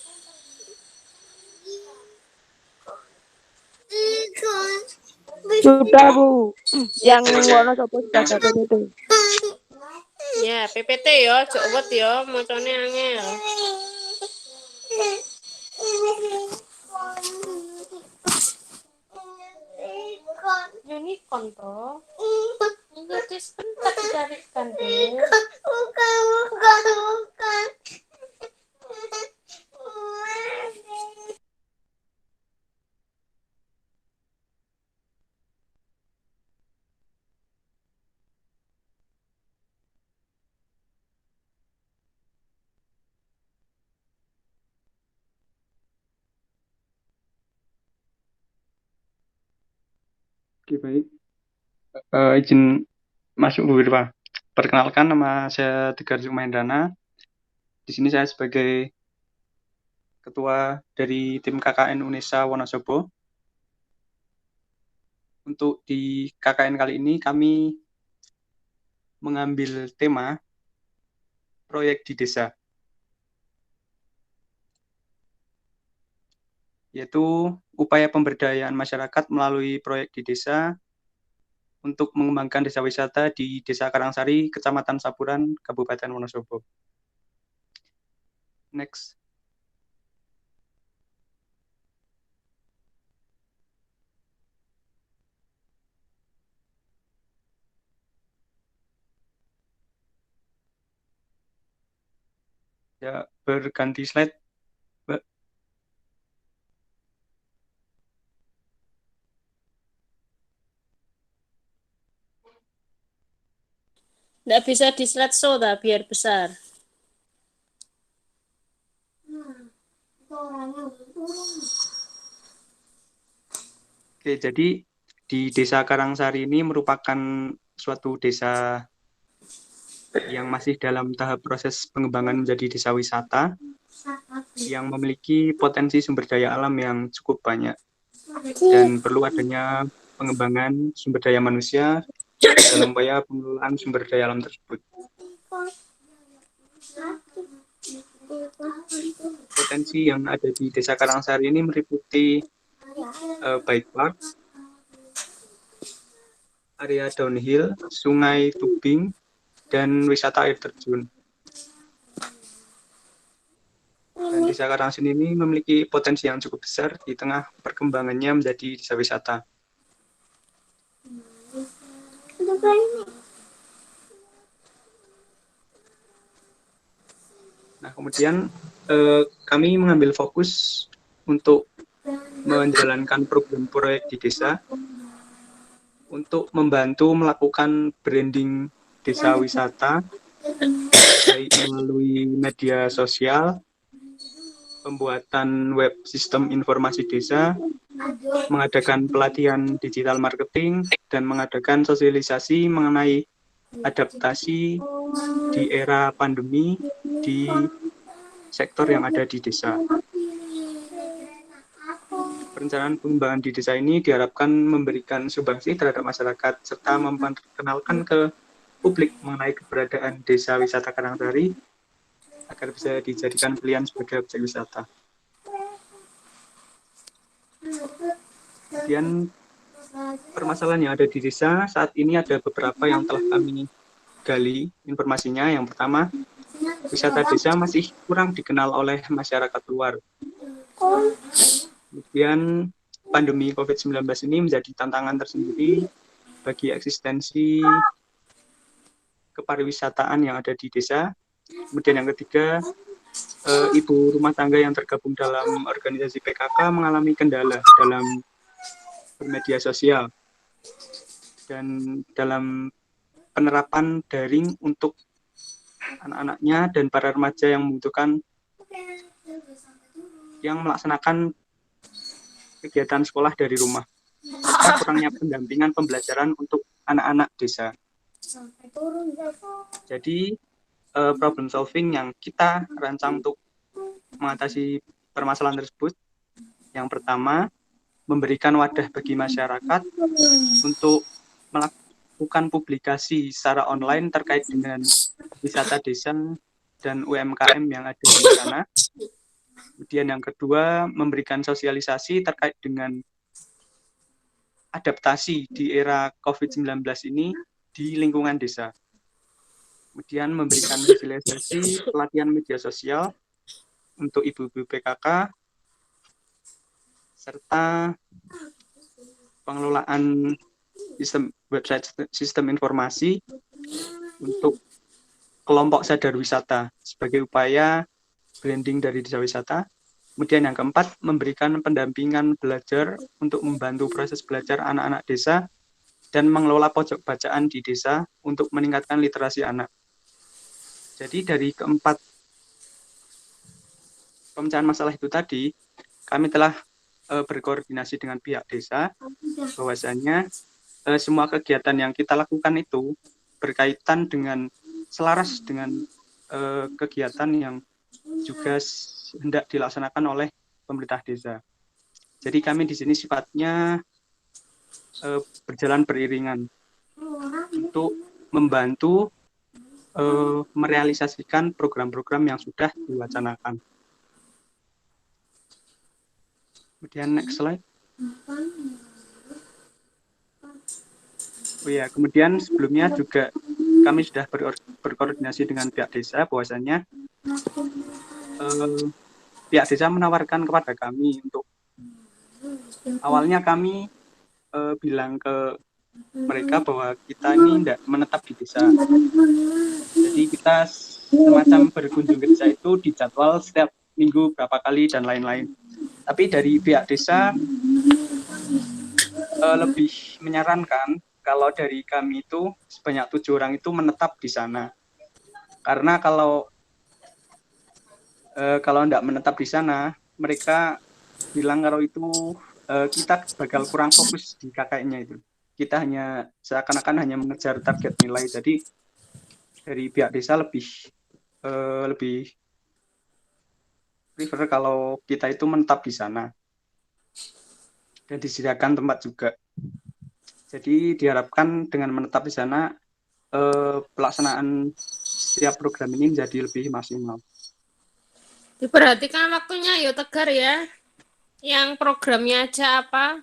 Sudah, Bu. Yang Wonosobo sudah ada PPT. Ya, PPT ya, cok ya, macane angel. Unicorn toh. Iya, sebentar dicarikan deh. Bukan. Oke, baik. Izin masuk Bu Wirwa. Perkenalkan, nama saya Tegar Zumahendana. Di sini saya sebagai ketua dari tim KKN UNESA Wonosobo. Untuk di KKN kali ini kami mengambil tema proyek di desa, yaitu upaya pemberdayaan masyarakat melalui proyek di desa untuk mengembangkan desa wisata di Desa Karangsari, Kecamatan Sapuran, Kabupaten Wonosobo. Next. Ya, berganti slide, Mbak. Nggak bisa di slideshow dah, biar besar. Oke, jadi di Desa Karangsari ini merupakan suatu desa yang masih dalam tahap proses pengembangan menjadi desa wisata yang memiliki potensi sumber daya alam yang cukup banyak dan perlu adanya pengembangan sumber daya manusia dalam upaya pengelolaan sumber daya alam tersebut. Potensi yang ada di Desa Karangsari ini meliputi bike park, area downhill, sungai tubing, dan wisata air terjun. Dan Desa Karangsari ini memiliki potensi yang cukup besar di tengah perkembangannya menjadi desa wisata. Nah, kemudian kami mengambil fokus untuk menjalankan program proyek di desa untuk membantu melakukan branding desa wisata, baik melalui media sosial, pembuatan web sistem informasi desa, mengadakan pelatihan digital marketing, dan mengadakan sosialisasi mengenai adaptasi di era pandemi di sektor yang ada di desa. Perencanaan pengembangan di desa ini diharapkan memberikan sumbangsi terhadap masyarakat serta memperkenalkan ke publik mengenai keberadaan desa wisata Karangsari agar bisa dijadikan pilihan sebagai objek wisata. Kemudian permasalahan yang ada di desa saat ini ada beberapa yang telah kami gali informasinya. Yang pertama, wisata desa masih kurang dikenal oleh masyarakat luar. Kemudian pandemi COVID-19 ini menjadi tantangan tersendiri bagi eksistensi kepariwisataan yang ada di desa. Kemudian yang ketiga, ibu rumah tangga yang tergabung dalam organisasi PKK mengalami kendala dalam bermedia sosial dan dalam penerapan daring untuk anak-anaknya dan para remaja yang membutuhkan yang melaksanakan kegiatan sekolah dari rumah, serta kurangnya pendampingan pembelajaran untuk anak-anak desa. Jadi, problem solving yang kita rancang untuk mengatasi permasalahan tersebut, yang pertama, memberikan wadah bagi masyarakat untuk melakukan publikasi secara online terkait dengan wisata desa dan UMKM yang ada di sana. Kemudian yang kedua, memberikan sosialisasi terkait dengan adaptasi di era COVID-19 ini di lingkungan desa. Kemudian memberikan sosialisasi pelatihan media sosial untuk ibu-ibu PKK, serta pengelolaan website sistem informasi untuk kelompok sadar wisata sebagai upaya branding dari desa wisata. Kemudian yang keempat, memberikan pendampingan belajar untuk membantu proses belajar anak-anak desa dan mengelola pojok bacaan di desa untuk meningkatkan literasi anak. Jadi dari keempat pemecahan masalah itu tadi, kami telah berkoordinasi dengan pihak desa, bahwasanya semua kegiatan yang kita lakukan itu berkaitan dengan selaras dengan kegiatan yang juga hendak dilaksanakan oleh pemerintah desa. Jadi kami di sini sifatnya berjalan beriringan untuk membantu merealisasikan program-program yang sudah diwacanakan. Kemudian next slide. Oh ya, kemudian sebelumnya juga kami sudah berkoordinasi dengan pihak desa, bahwasanya pihak desa menawarkan kepada kami untuk awalnya kami bilang ke mereka bahwa kita ini tidak menetap di desa. Jadi kita semacam berkunjung ke desa itu dijadwal setiap minggu berapa kali dan lain-lain. Tapi dari pihak desa lebih menyarankan kalau dari kami itu sebanyak 7 orang itu menetap di sana. Karena kalau enggak menetap di sana, mereka bilang kalau itu kita bakal kurang fokus di KKN-nya itu. Kita hanya seakan-akan hanya mengejar target nilai. Jadi dari pihak desa lebih prefer kalau kita itu menetap di sana dan disediakan tempat juga. Jadi diharapkan dengan menetap di sana pelaksanaan setiap program ini menjadi lebih maksimal. Diperhatikan waktunya yo Tegar ya. Yang programnya aja apa?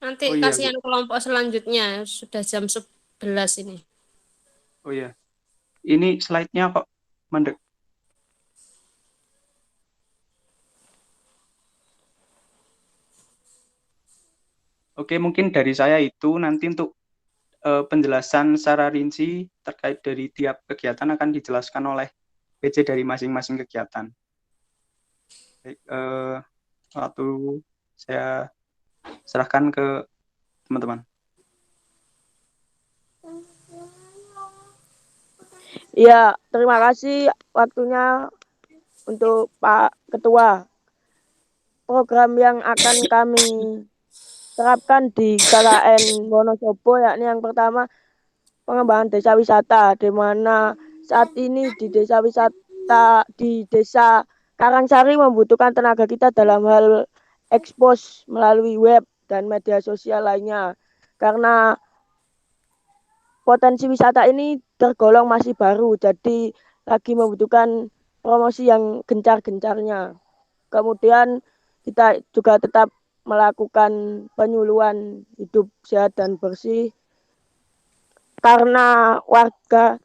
Nanti Oh iya, Bu. kasihan kelompok selanjutnya, sudah jam 11 ini. Oh iya. Ini slide-nya kok mandek. Oke, mungkin dari saya itu nanti untuk penjelasan secara rinci terkait dari tiap kegiatan akan dijelaskan oleh PJ dari masing-masing kegiatan. Baik, waktu saya serahkan ke teman-teman. Ya, terima kasih waktunya untuk Pak Ketua. Program yang akan kami terapkan di KKN Wonosobo yakni yang pertama pengembangan desa wisata, di mana saat ini di desa wisata di desa Karangsari membutuhkan tenaga kita dalam hal ekspos melalui web dan media sosial lainnya. Karena potensi wisata ini tergolong masih baru, jadi lagi membutuhkan promosi yang gencar-gencarnya. Kemudian kita juga tetap melakukan penyuluhan hidup sehat dan bersih karena warga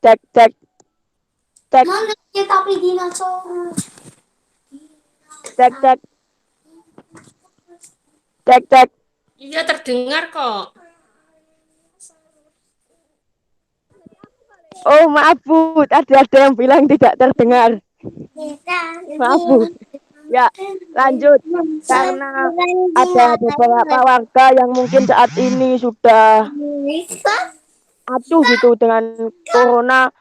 cek Mana ya tapi dinosaurus? cek. Iya terdengar kok. Oh maaf Bu, ada yang bilang tidak terdengar. Maaf Bu. Ya, lanjut. Karena ada beberapa warga yang mungkin saat ini sudah acuh gitu dengan corona,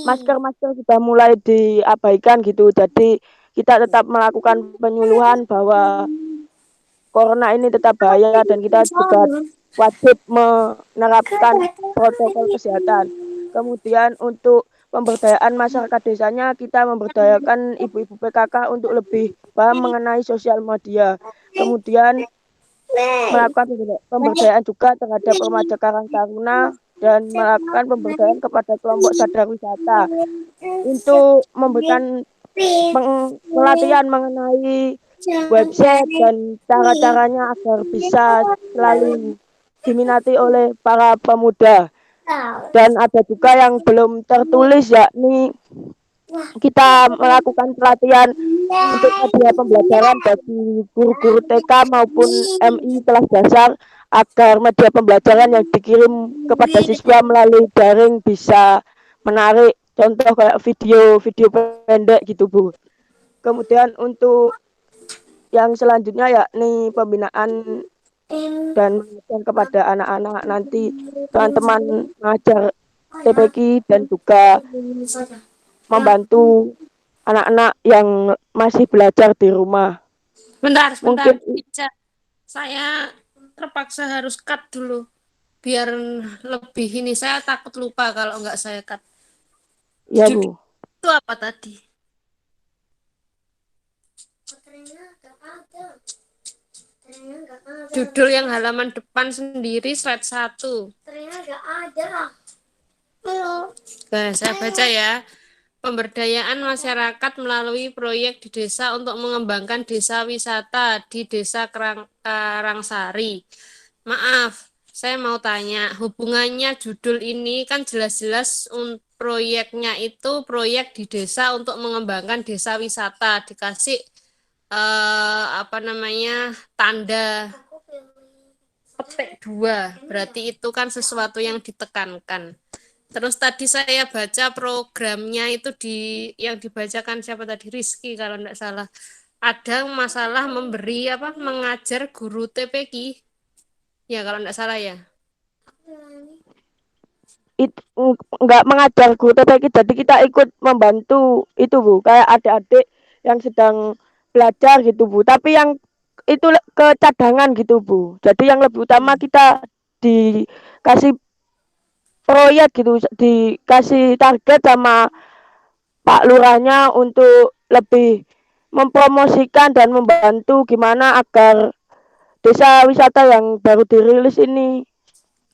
masker sudah mulai diabaikan gitu. Jadi kita tetap melakukan penyuluhan bahwa corona ini tetap bahaya dan kita juga wajib menerapkan protokol kesehatan. Kemudian untuk pemberdayaan masyarakat desanya, kita memberdayakan ibu-ibu PKK untuk lebih paham mengenai sosial media. Kemudian melakukan pemberdayaan juga terhadap remaja Karang Taruna dan melakukan pemberdayaan kepada kelompok sadar wisata untuk memberikan pelatihan mengenai website dan cara-caranya agar bisa selalu diminati oleh para pemuda. Dan ada juga yang belum tertulis yakni kita melakukan pelatihan untuk media pembelajaran bagi guru-guru TK maupun MI kelas dasar agar media pembelajaran yang dikirim kepada siswa melalui daring bisa menarik, contoh kayak video pendek gitu Bu. Kemudian untuk yang selanjutnya yakni pembinaan dan mengajar kepada anak-anak nanti teman-teman mengajar TPQ dan juga membantu anak-anak yang masih belajar di rumah. Bentar. Mungkin Saya terpaksa harus cut dulu. Biar lebih ini, saya takut lupa kalau nggak saya cut. ya Judul Bu. itu apa tadi? Judul yang halaman depan sendiri slide 1. Ternyata ada. Nah, saya baca ya. Pemberdayaan masyarakat melalui proyek di desa untuk mengembangkan desa wisata di Desa Karangsari. Maaf, saya mau tanya, hubungannya judul ini kan jelas-jelas proyeknya itu proyek di desa untuk mengembangkan desa wisata, dikasih tanda petik 2, berarti itu kan sesuatu yang ditekankan. Terus tadi saya baca programnya itu yang dibacakan siapa tadi, Rizky kalau enggak salah. Ada masalah mengajar guru TPQ. Ya kalau enggak salah ya. Nggak mengajar guru TPQ, jadi kita ikut membantu itu Bu, kayak adik-adik yang sedang belajar gitu Bu, tapi yang itu ke cadangan gitu Bu, jadi yang lebih utama kita dikasih proyek gitu, dikasih target sama Pak Lurahnya untuk lebih mempromosikan dan membantu gimana agar desa wisata yang baru dirilis ini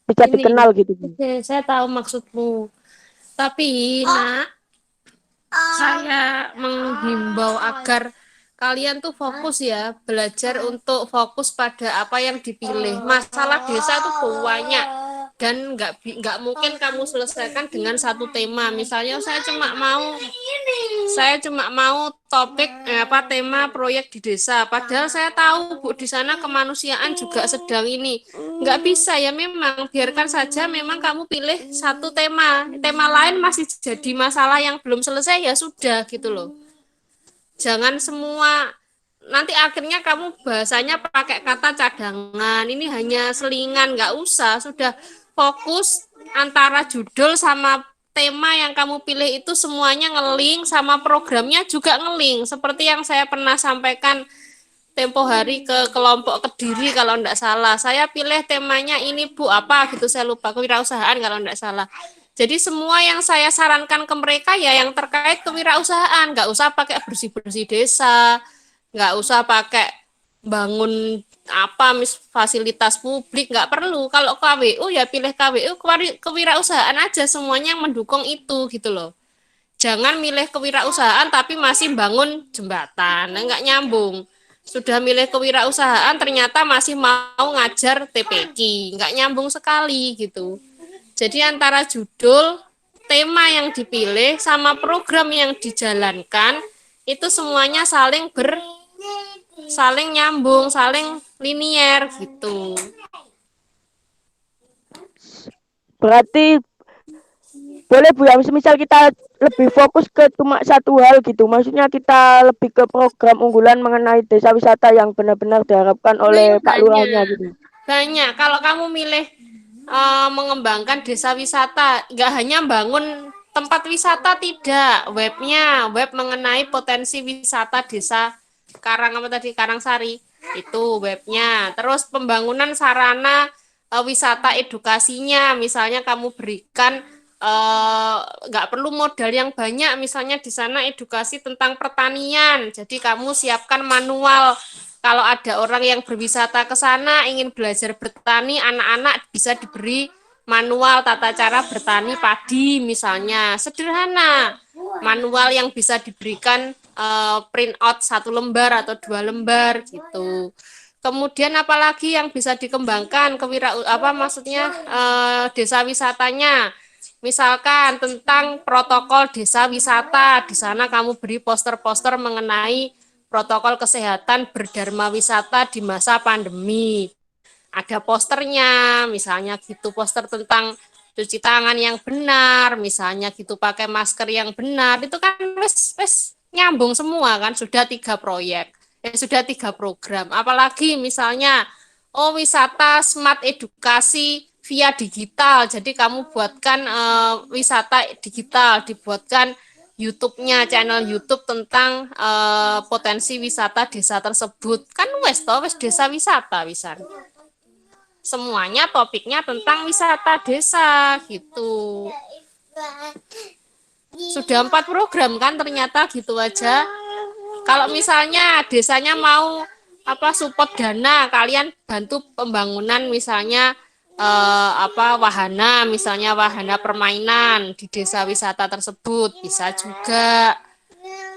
bisa Ini, dikenal gitu Bu. oke, saya tahu maksudmu. Tapi, Nak, saya menghimbau agar kalian tuh fokus ya, belajar untuk fokus pada apa yang dipilih. Masalah desa tuh banyak dan nggak mungkin kamu selesaikan dengan satu tema. Misalnya saya cuma mau topik tema proyek di desa. Padahal saya tahu Bu di sana kemanusiaan juga sedang ini. Nggak bisa ya, memang biarkan saja, memang kamu pilih satu tema lain masih jadi masalah yang belum selesai, ya sudah gitu loh. Jangan semua nanti akhirnya kamu bahasanya pakai kata cadangan, ini hanya selingan, nggak usah, sudah fokus antara judul sama tema yang kamu pilih itu semuanya ngeling, sama programnya juga ngeling, seperti yang saya pernah sampaikan tempo hari ke kelompok Kediri kalau enggak salah. Saya pilih temanya ini Bu, apa gitu saya lupa, kewirausahaan kalau enggak salah. Jadi semua yang saya sarankan ke mereka ya yang terkait kewirausahaan, nggak usah pakai bersih-bersih desa, nggak usah pakai bangun fasilitas publik, nggak perlu. Kalau KWU ya pilih KWU kewirausahaan aja, semuanya yang mendukung itu gitu loh. Jangan milih kewirausahaan tapi masih bangun jembatan, nggak nyambung. Sudah milih kewirausahaan ternyata masih mau ngajar TPQ, nggak nyambung sekali gitu. Jadi antara judul, tema yang dipilih, sama program yang dijalankan, itu semuanya saling nyambung, saling linier gitu. Berarti boleh Bu ya, misal kita lebih fokus ke cuma satu hal gitu, maksudnya kita lebih ke program unggulan mengenai desa wisata yang benar-benar diharapkan oleh Pak Lurahnya gitu. Banyak, kalau kamu milih mengembangkan desa wisata, nggak hanya bangun tempat wisata, tidak, web mengenai potensi wisata desa Karangsari, itu webnya. Terus pembangunan sarana wisata edukasinya, misalnya kamu berikan nggak perlu modal yang banyak, misalnya di sana edukasi tentang pertanian, jadi kamu siapkan manual. Kalau ada orang yang berwisata ke sana ingin belajar bertani, anak-anak bisa diberi manual tata cara bertani padi misalnya, sederhana. Manual yang bisa diberikan print out 1 lembar atau 2 lembar gitu. Kemudian apalagi yang bisa dikembangkan desa wisatanya. Misalkan tentang protokol desa wisata, di sana kamu beri poster-poster mengenai protokol kesehatan berdharma wisata di masa pandemi. Ada posternya, misalnya gitu, poster tentang cuci tangan yang benar, misalnya gitu, pakai masker yang benar, itu kan wes nyambung semua kan, sudah 3 proyek, sudah 3 program. Apalagi misalnya, wisata smart edukasi via digital, jadi kamu buatkan wisata digital, dibuatkan YouTube-nya, channel YouTube tentang potensi wisata desa tersebut. Kan wes desa wisata wisan. Semuanya topiknya tentang wisata desa gitu. Sudah 4 program kan ternyata gitu aja. Kalau misalnya desanya mau support dana, kalian bantu pembangunan misalnya wahana permainan di desa wisata tersebut, bisa juga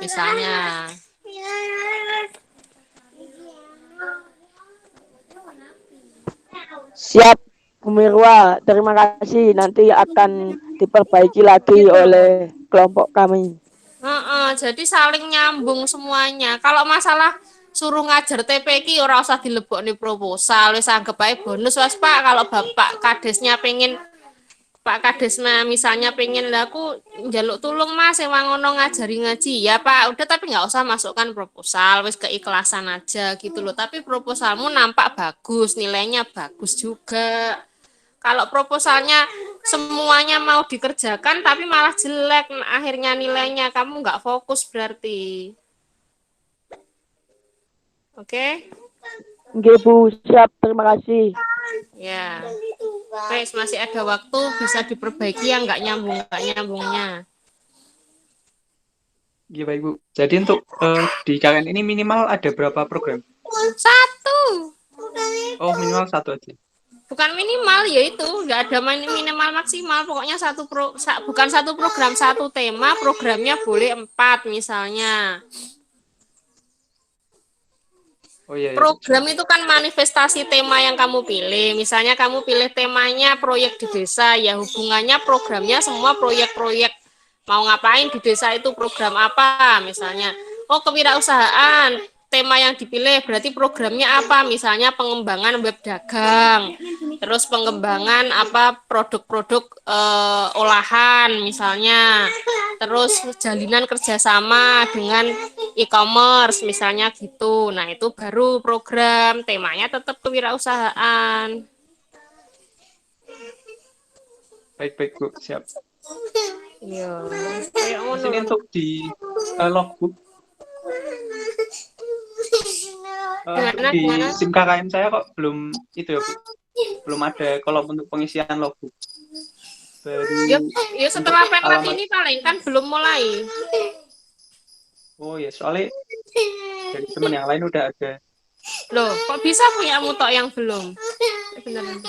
misalnya. Siap Bu Mirwa, terima kasih, nanti akan diperbaiki lagi oleh kelompok kami. Jadi saling nyambung semuanya. Kalau masalah suruh ngajar TPQ ora usah dilebokne proposal, wis anggap ae bonus wes Pak. Kalau Bapak Kadesnya pengen Pak Kades misalnya pengen lah aku njaluk tulung Mas sewa ngono ngajari ngaji ya Pak udah tapi nggak usah masukkan proposal wis keikhlasan aja gitu loh tapi proposalmu nampak bagus nilainya bagus juga kalau proposalnya semuanya mau dikerjakan tapi malah jelek akhirnya nilainya kamu nggak fokus berarti oke Nggih Bu, siap. Terima kasih. ya Guys, masih ada waktu bisa diperbaiki yang nggak nyambungnya. Iya Baik Bu. Jadi untuk di KKN ini minimal ada berapa program? 1. Oh, minimal 1 aja. Bukan minimal, yaitu nggak ada minimal maksimal. Pokoknya bukan satu program, satu tema, programnya boleh 4 misalnya. Oh iya. Program itu kan manifestasi tema yang kamu pilih. Misalnya kamu pilih temanya proyek di desa, ya hubungannya programnya semua proyek-proyek. Mau ngapain di desa itu program apa misalnya. Oh, kewirausahaan. Tema yang dipilih berarti programnya apa? Misalnya pengembangan web dagang. Terus pengembangan apa produk-produk olahan misalnya. Terus jalinan kerjasama dengan e-commerce misalnya gitu. Nah, itu baru program, temanya tetap kewirausahaan. Baik Bu, siap. Iya. Di sini untuk di logbook di SIM KKN saya kok belum itu ya Bu. Belum ada kalau untuk pengisian logbook. Ya setelah penlat ini paling kan belum mulai. Oh ya, soalnya dari teman yang lain udah ada. Loh, kok bisa punya mutok yang belum? Benar.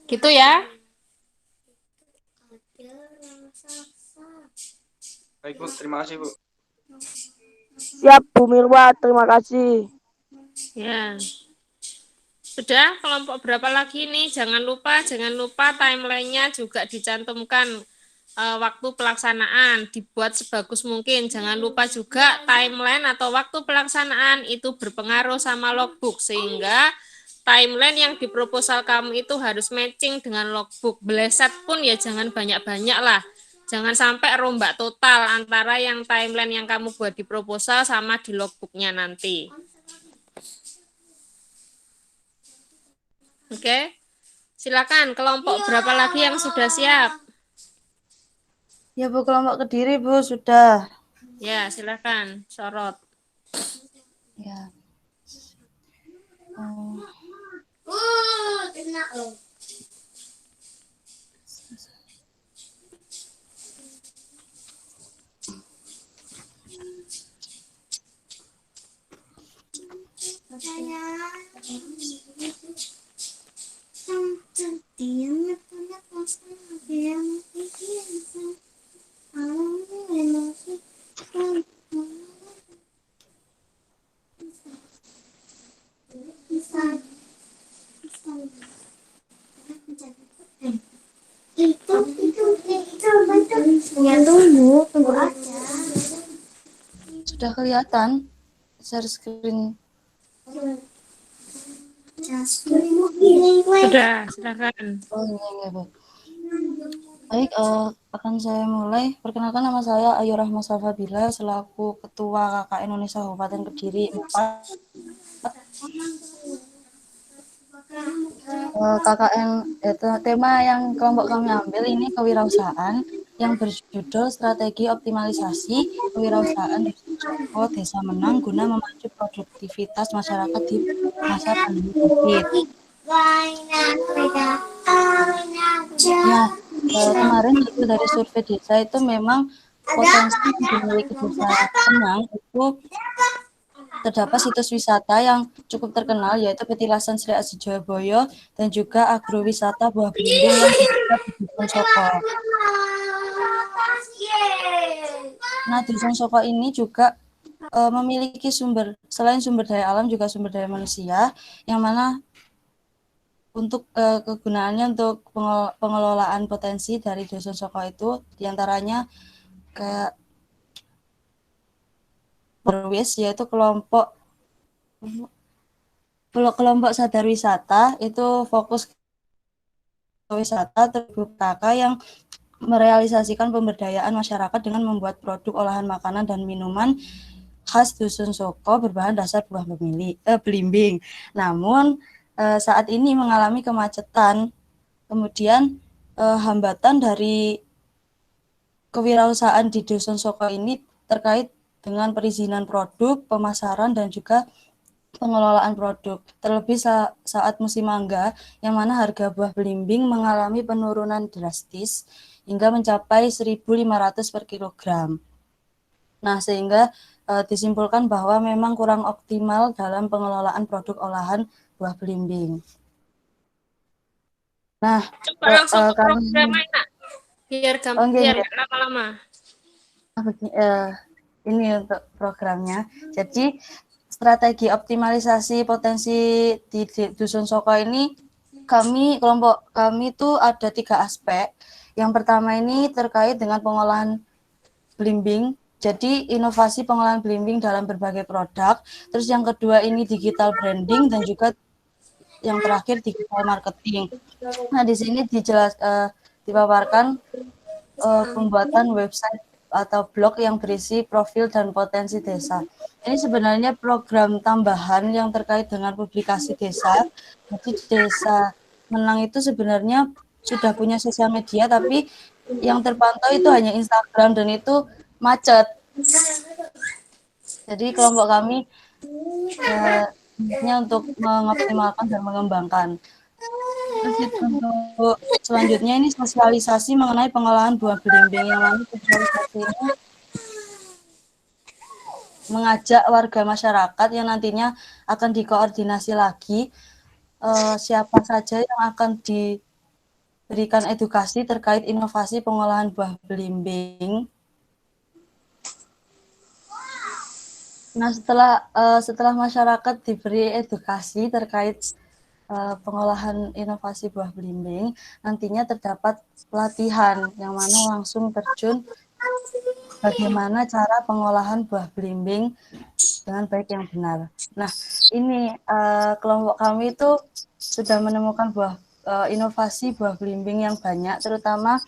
Gitu ya. Baik Bu, terima kasih Bu. Siap Bu Mirwa, terima kasih. Ya. Sudah, kelompok berapa lagi nih? Jangan lupa timelinenya juga dicantumkan waktu pelaksanaan, dibuat sebagus mungkin. Jangan lupa juga timeline atau waktu pelaksanaan itu berpengaruh sama logbook, sehingga timeline yang di proposal kamu itu harus matching dengan logbook. Beleset pun ya jangan banyak-banyak lah. Jangan sampai rombak total antara yang timeline yang kamu buat di proposal sama di logbooknya nanti. Oke, silakan kelompok berapa lagi yang sudah siap? Ya Bu, kelompok Kediri Bu sudah. Ya, silakan sorot. Ya. Enak loh. Ya tunggu aja. Sudah kelihatan share screen. Sudah, silakan. Oh iya Bu. Baik, akan saya mulai. Perkenalkan, nama saya Ayu Rahma Salsabila selaku Ketua KKN Indonesia Kabupaten Kediri 4. KKN tema yang kelompok kami ambil ini kewirausahaan yang berjudul Strategi Optimalisasi Kewirausahaan Desa Menang guna memacu produktivitas masyarakat di masa pandemi COVID. Ya, kemarin itu dari survei desa itu memang potensi yang dimiliki desa Menang itu terdapat situs wisata yang cukup terkenal yaitu Petilasan Sri Asih Jayabaya dan juga agrowisata buah belimbing yang berada di Dusun Soko. Nah, Dusun Soko ini juga memiliki selain sumber daya alam juga sumber daya manusia yang mana untuk kegunaannya untuk pengelolaan potensi dari dusun soko itu diantaranya kayak berwis, yaitu kelompok sadar wisata itu fokus ke wisata terbuka yang merealisasikan pemberdayaan masyarakat dengan membuat produk olahan makanan dan minuman khas dusun Soko berbahan dasar buah belimbing. Namun saat ini mengalami kemacetan. Kemudian hambatan dari kewirausahaan di dusun Soko ini terkait dengan perizinan produk, pemasaran, dan juga pengelolaan produk. Terlebih saat musim mangga, yang mana harga buah belimbing mengalami penurunan drastis hingga mencapai 1.500 per kilogram. Nah, sehingga disimpulkan bahwa memang kurang optimal dalam pengelolaan produk olahan buah belimbing. Nah, coba langsung ke programnya, Nak. Biar nggak lama-lama. Ini untuk programnya. Jadi strategi optimalisasi potensi di dusun Soko ini kelompok kami itu ada 3 aspek. Yang pertama ini terkait dengan pengolahan belimbing. Jadi inovasi pengolahan belimbing dalam berbagai produk. Terus yang kedua ini digital branding dan juga yang terakhir digital marketing. Nah, di sini dipaparkan pembuatan website atau blog yang berisi profil dan potensi desa. Ini sebenarnya program tambahan yang terkait dengan publikasi desa. Jadi Desa Menang itu sebenarnya sudah punya sosial media, tapi yang terpantau itu hanya Instagram dan itu macet. Jadi kelompok kami untuk mengoptimalkan dan mengembangkan. Terus untuk selanjutnya ini sosialisasi mengenai pengolahan buah belimbing, yang mana sosialisasi ini mengajak warga masyarakat yang nantinya akan dikoordinasi lagi siapa saja yang akan diberikan edukasi terkait inovasi pengolahan buah belimbing. Nah, setelah masyarakat diberi edukasi terkait pengolahan inovasi buah belimbing, nantinya terdapat pelatihan yang mana langsung terjun bagaimana cara pengolahan buah belimbing dengan baik yang benar. Nah, ini kelompok kami itu sudah menemukan inovasi buah belimbing yang banyak, terutama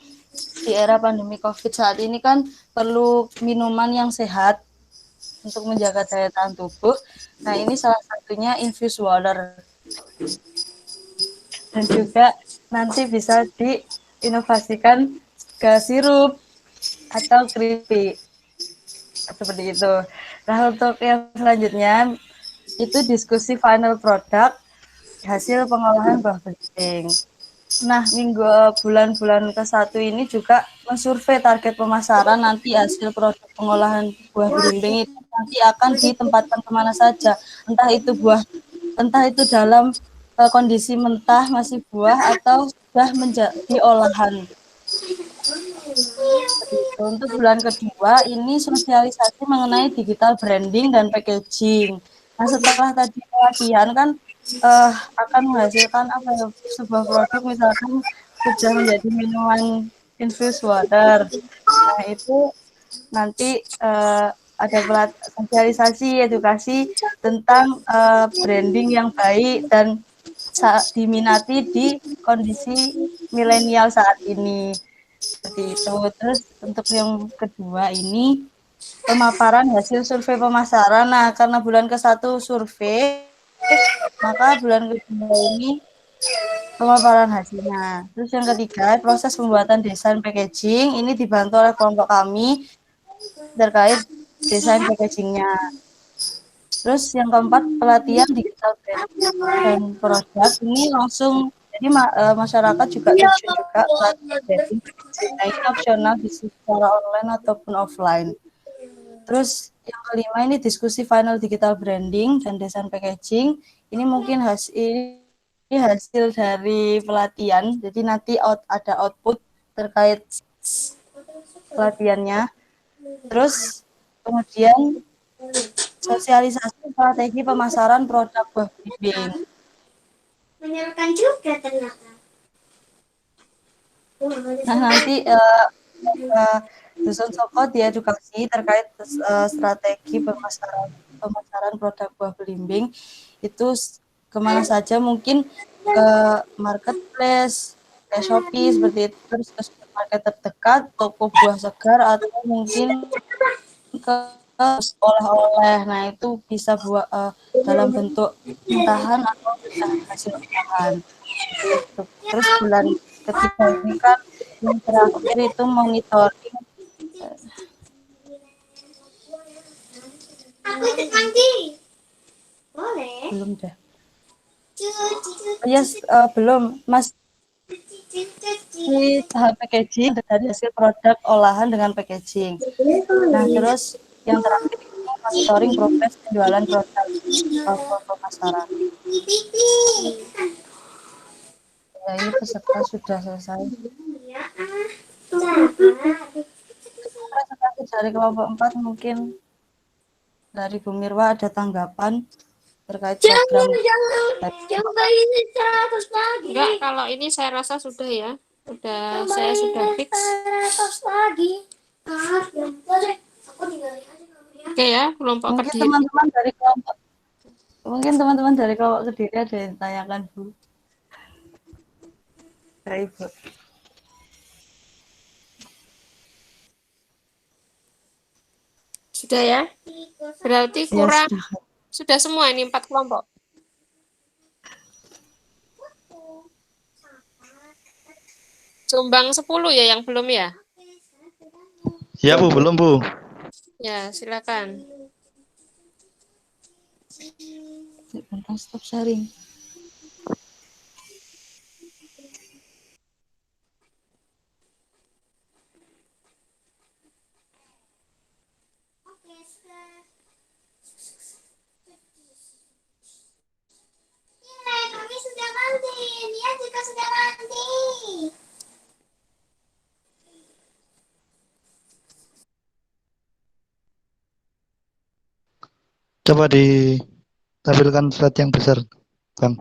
di era pandemi COVID saat ini kan perlu minuman yang sehat untuk menjaga daya tahan tubuh. Nah, ini salah satunya infused water. Dan juga nanti bisa diinovasikan ke sirup atau keripik. Seperti itu. Nah, untuk yang selanjutnya itu diskusi final product hasil pengolahan buah belimbing. Nah, bulan-bulan ke-1 ini juga mensurvei target pemasaran nanti hasil produk pengolahan buah belimbing itu nanti akan ditempatkan kemana saja. Entah itu dalam kondisi mentah masih buah atau sudah menjadi olahan. Untuk bulan kedua ini sosialisasi mengenai digital branding dan packaging. Nah, setelah tadi pelatihan kan akan menghasilkan sebuah produk misalkan sudah menjadi minuman infused water. Nah, itu nanti ada sosialisasi edukasi tentang branding yang baik dan diminati di kondisi milenial saat ini. Seperti itu. Terus untuk yang kedua ini pemaparan hasil survei pemasaran. Nah, karena bulan ke-1 survei, maka bulan kedua ini pemaparan hasilnya. Terus yang ketiga, proses pembuatan desain packaging ini dibantu oleh kelompok kami terkait desain packagingnya. Terus yang keempat, pelatihan digital branding dan produk ini langsung, jadi masyarakat juga terjun juga pelatihan branding. Nah, ini opsional bisa secara online ataupun offline. Terus yang kelima ini diskusi final digital branding dan desain packaging. Ini mungkin hasil dari pelatihan. Jadi nanti ada output terkait pelatihannya. Terus kemudian sosialisasi strategi pemasaran produk buah belimbing. Menyerukan juga ternyata. Nah, nanti Dusun Soko diedukasi terkait strategi pemasaran produk buah belimbing itu kemana saja, mungkin ke marketplace, kayak Shopee seperti itu, terus ke supermarket terdekat, toko buah segar, atau mungkin ke oleh-oleh. Nah, itu bisa buat dalam bentuk mentahan atau hasil olahan. Seperti itu. Terus bulan ketiga ini kan yang terakhir itu monitoring. Aku ikut mandi. Boleh. Belum deh. Yes, belum. Mas di tahap packaging dari hasil produk olahan dengan packaging. Nah, terus yang terakhir itu monitoring progres penjualan produk pemasaran. Ya, ini peserta sudah selesai. Presentasi dari kelompok 4 mungkin dari Bu Mirwa ada tanggapan terkait program. Enggak, kalau ini saya rasa sudah ya. Saya sudah fix. Oke ya, kelompok Mungkin Kediri. teman-teman dari kelompok Kediri ada yang ditanyakan, Bu. Baik, Bu. Sudah ya? Berarti Ya, kurang sudah semua ini 4 kelompok. Jombang 10 ya yang belum ya? Ya Bu, belum Bu. Ya, silakan. Stop sharing. Kami sudah mandi. Dia juga sudah mandi. Coba ditampilkan slide yang besar, Bang.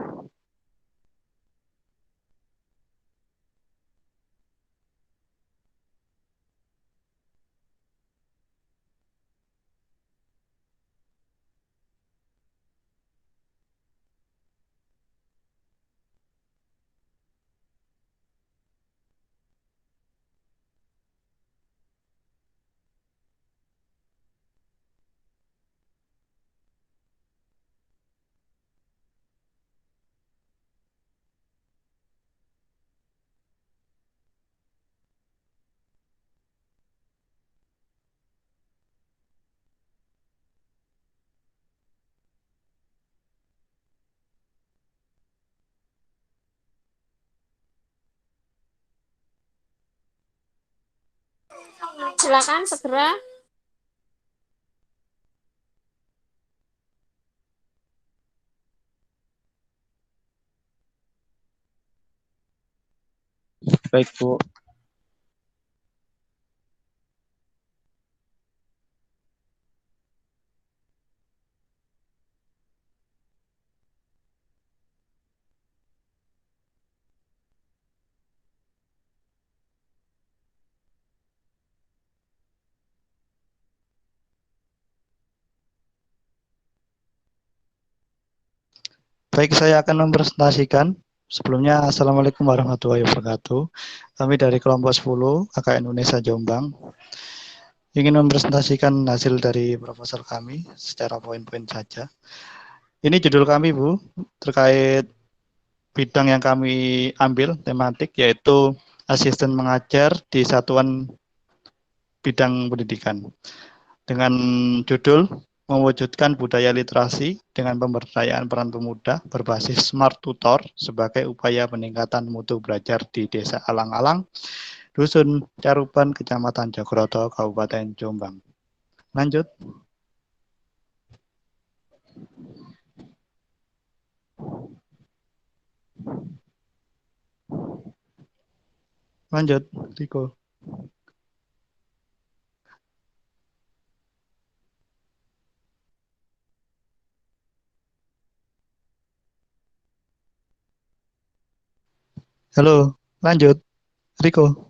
Silakan segera. Baik Bu. Baik, saya akan mempresentasikan. Sebelumnya, Assalamualaikum warahmatullahi wabarakatuh. Kami dari kelompok 10 KKN Indonesia Jombang ingin mempresentasikan hasil dari proposal kami secara poin-poin saja. Ini judul kami, Bu, terkait bidang yang kami ambil, tematik, yaitu asisten mengajar di satuan bidang pendidikan. Dengan judul mewujudkan budaya literasi dengan pemberdayaan peran pemuda berbasis Smart Tutor sebagai upaya peningkatan mutu belajar di Desa Alang-Alang, Dusun Caruban, Kecamatan Jogoroto, Kabupaten Jombang. Lanjut. Lanjut, Riko. Halo, lanjut, Riko.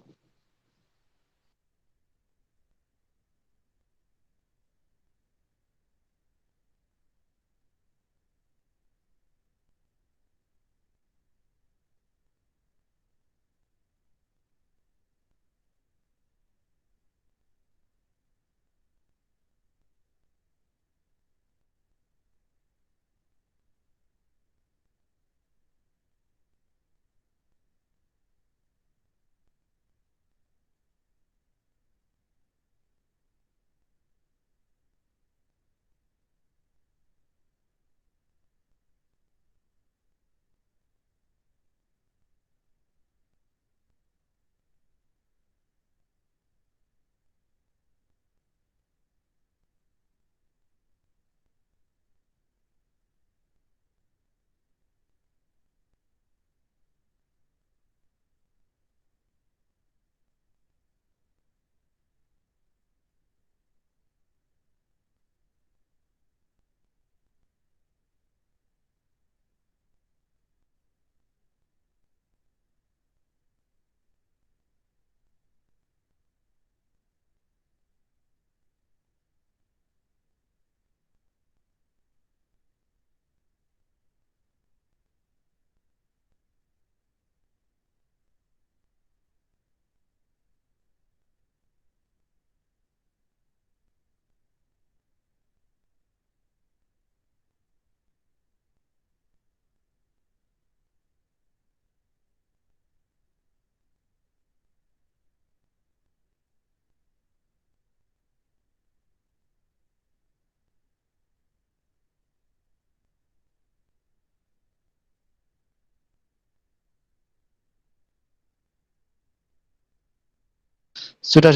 Sudah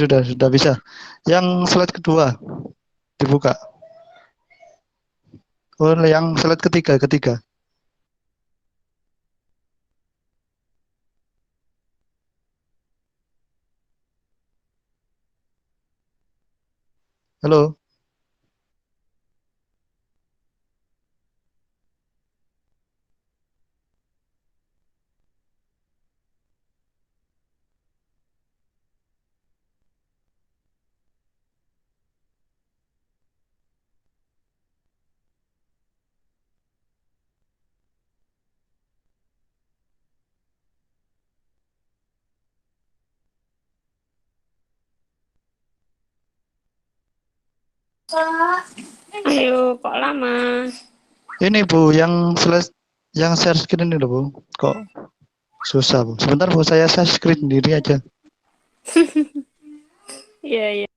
bisa. Yang slide kedua dibuka. Oh, yang slide ketiga. Halo. Ayo, kok lama? Ini Bu, yang slide, yang share screen ini loh Bu. Kok susah Bu? Sebentar Bu, saya share screen sendiri aja. Iya, iya.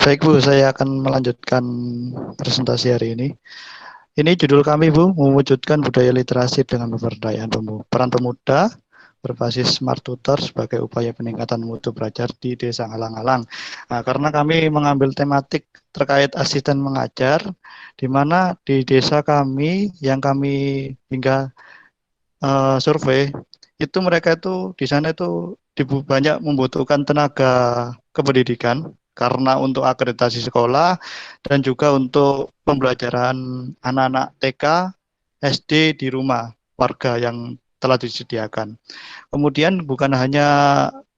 Baik Bu, saya akan melanjutkan presentasi hari ini. Ini judul kami Bu, mewujudkan budaya literasi dengan pemberdayaan peran pemuda berbasis smart tutor sebagai upaya peningkatan mutu belajar di Desa Alang-Alang. Nah, karena kami mengambil tematik terkait asisten mengajar, di mana di desa kami yang kami hingga survei itu mereka itu di sana itu banyak membutuhkan tenaga kependidikan karena untuk akreditasi sekolah dan juga untuk pembelajaran anak-anak TK, SD di rumah warga yang telah disediakan. Kemudian bukan hanya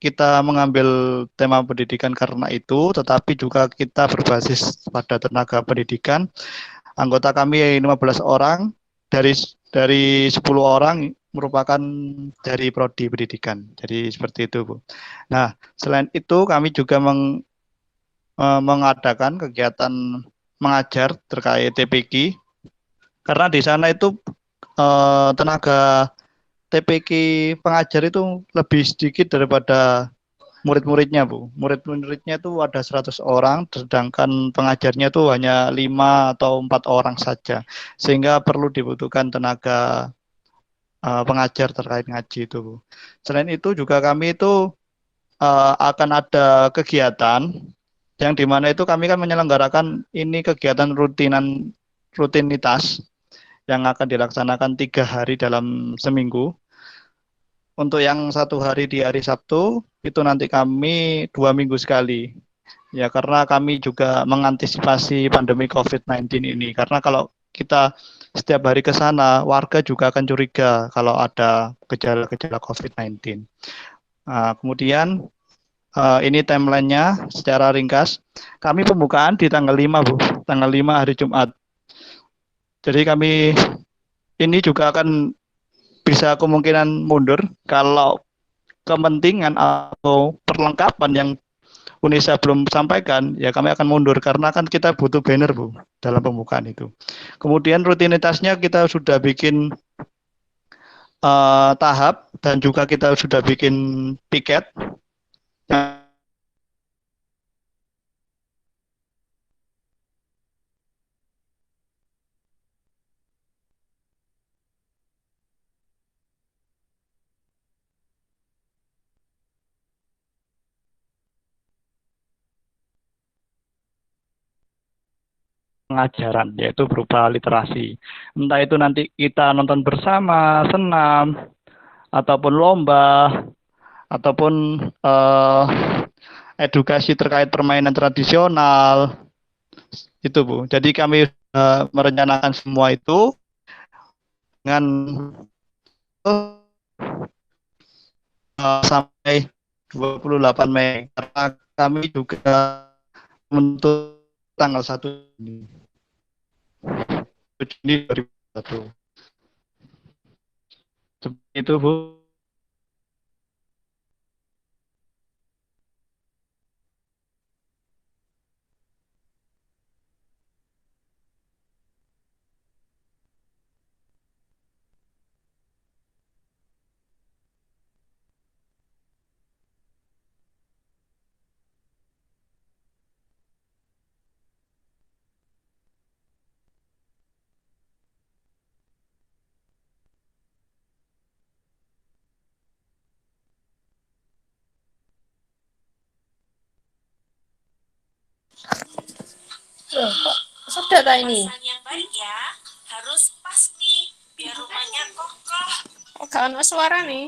kita mengambil tema pendidikan karena itu, tetapi juga kita berbasis pada tenaga pendidikan. Anggota kami 15 orang, dari 10 orang merupakan dari prodi pendidikan. Jadi seperti itu, Bu. Nah, selain itu kami juga mengadakan kegiatan mengajar terkait TPQ karena di sana itu tenaga TPQ pengajar itu lebih sedikit daripada murid-muridnya, Bu. Murid-muridnya itu ada 100 orang, sedangkan pengajarnya itu hanya 5 atau 4 orang saja. Sehingga perlu dibutuhkan tenaga pengajar terkait ngaji itu, Bu. Selain itu juga kami itu akan ada kegiatan yang dimana itu kami kan menyelenggarakan ini kegiatan rutinitas yang akan dilaksanakan 3 hari dalam seminggu. Untuk yang 1 hari di hari Sabtu itu nanti kami 2 minggu sekali. Ya karena kami juga mengantisipasi pandemi COVID-19 ini. Karena kalau kita setiap hari ke sana, warga juga akan curiga kalau ada gejala-gejala COVID-19. Nah, kemudian ini timelinenya secara ringkas. Kami pembukaan di tanggal 5, Bu. Tanggal 5 hari Jumat. Jadi kami ini juga akan bisa kemungkinan mundur kalau kepentingan atau perlengkapan yang Unesa belum sampaikan, ya kami akan mundur karena kan kita butuh banner, Bu, dalam pembukaan itu. Kemudian rutinitasnya kita sudah bikin tahap dan juga kita sudah bikin piket. Pengajaran yaitu berupa literasi. Entah itu nanti kita nonton bersama, senam, ataupun lomba, ataupun edukasi terkait permainan tradisional. Itu, Bu. Jadi kami merencanakan semua itu dengan sampai 28 Mei karena kami juga untuk tanggal 1 Juni 2021. Seperti itu, Bu. Loh, kok sudah tak ini? Yang baik ya, harus pas nih, biar rumahnya kokoh. Oh, gak ada suara nih.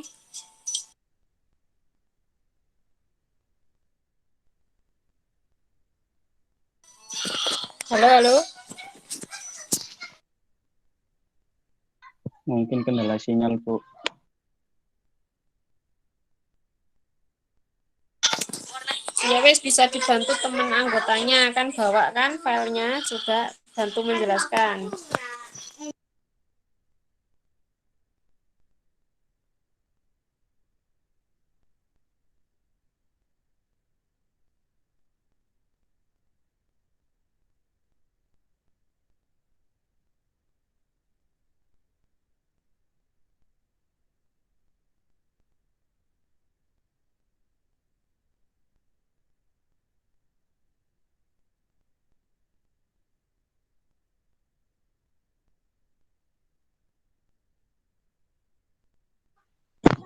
Halo, halo. Mungkin kendala sinyal, Bu. Ya wes bisa dibantu teman anggotanya kan bawa kan filenya juga bantu menjelaskan.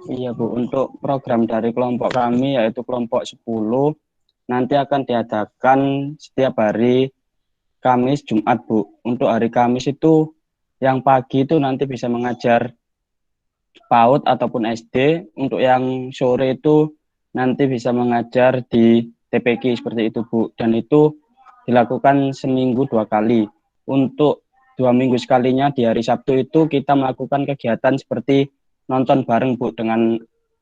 Iya Bu, untuk program dari kelompok kami yaitu kelompok 10 nanti akan diadakan setiap hari Kamis, Jumat Bu. Untuk hari Kamis itu yang pagi itu nanti bisa mengajar PAUD ataupun SD, untuk yang sore itu nanti bisa mengajar di TPQ seperti itu Bu. Dan itu dilakukan seminggu 2 kali. Untuk 2 minggu sekalinya di hari Sabtu itu kita melakukan kegiatan seperti nonton bareng Bu dengan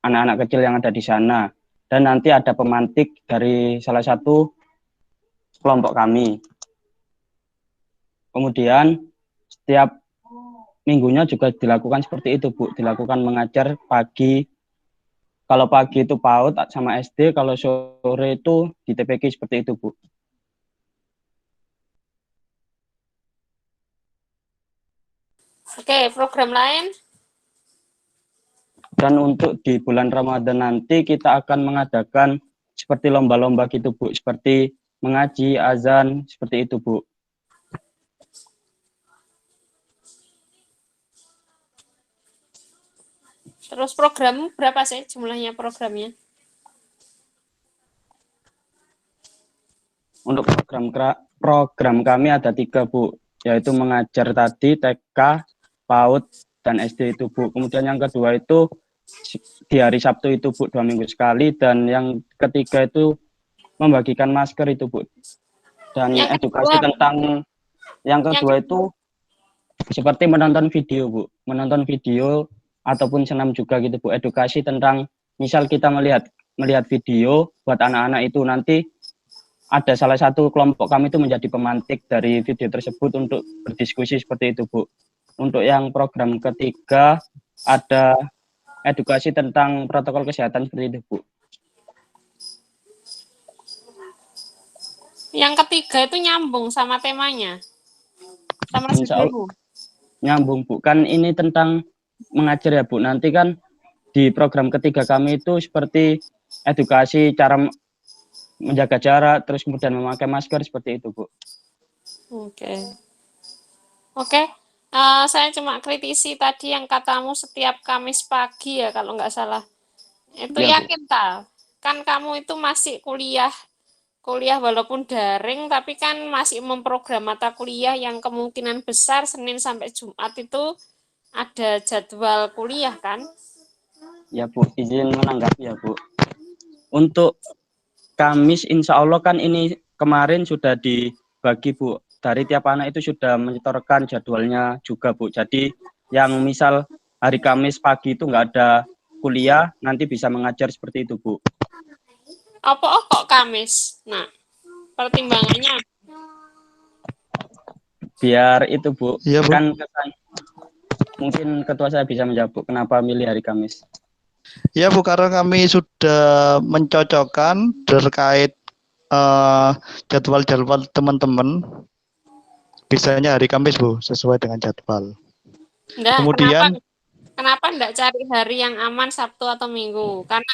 anak-anak kecil yang ada di sana. Dan nanti ada pemantik dari salah satu kelompok kami. Kemudian setiap minggunya juga dilakukan seperti itu Bu, dilakukan mengajar pagi. Kalau pagi itu PAUD sama SD, kalau sore itu di TPQ seperti itu Bu. Oke, program lain? Dan untuk di bulan Ramadan nanti kita akan mengadakan seperti lomba-lomba gitu Bu, seperti mengaji, azan, seperti itu Bu. Terus program berapa sih jumlahnya programnya? Untuk program kami ada 3 Bu, yaitu mengajar tadi TK, PAUD, dan SD itu Bu. Kemudian yang kedua itu di hari Sabtu itu Bu 2 minggu sekali, dan yang ketiga itu membagikan masker itu Bu. Dan Yang edukasi kedua, tentang yang yang kedua itu seperti menonton video Bu, menonton video ataupun senam juga gitu Bu. Edukasi tentang misal kita melihat video buat anak-anak itu nanti ada salah satu kelompok kami itu menjadi pemantik dari video tersebut untuk berdiskusi seperti itu Bu. Untuk yang program ketiga ada edukasi tentang protokol kesehatan seperti itu Bu. yang ketiga itu nyambung sama temanya, sama Insya Allah judulmu. nyambung Bu. Kan ini tentang mengajar ya Bu. Nanti kan di program ketiga kami itu seperti edukasi cara menjaga jarak, terus kemudian memakai masker seperti itu Bu. Oke. Oke. Saya cuma kritisi tadi yang katamu setiap Kamis pagi ya kalau nggak salah. Itu Ya Bu. yakin tak? Kan kamu itu masih kuliah walaupun daring, tapi kan masih memprogram mata kuliah yang kemungkinan besar Senin sampai Jumat itu ada jadwal kuliah kan? Ya Bu, izin menanggapi ya Bu. Untuk Kamis insya Allah kan ini kemarin sudah dibagi Bu. Dari tiap anak itu sudah menyetorkan jadwalnya juga Bu. Jadi yang misal hari Kamis pagi itu nggak ada kuliah, nanti bisa mengajar seperti itu Bu. Apa kok Kamis? Nah, pertimbangannya Biar itu Bu, Iya Bu. kan mungkin ketua saya bisa menjawab Bu, kenapa milih hari Kamis. Ya Bu, karena kami sudah mencocokkan terkait jadwal-jadwal teman-teman. Bisanya hari Kamis Bu, sesuai dengan jadwal. enggak, Kemudian kenapa enggak cari hari yang aman Sabtu atau Minggu? Karena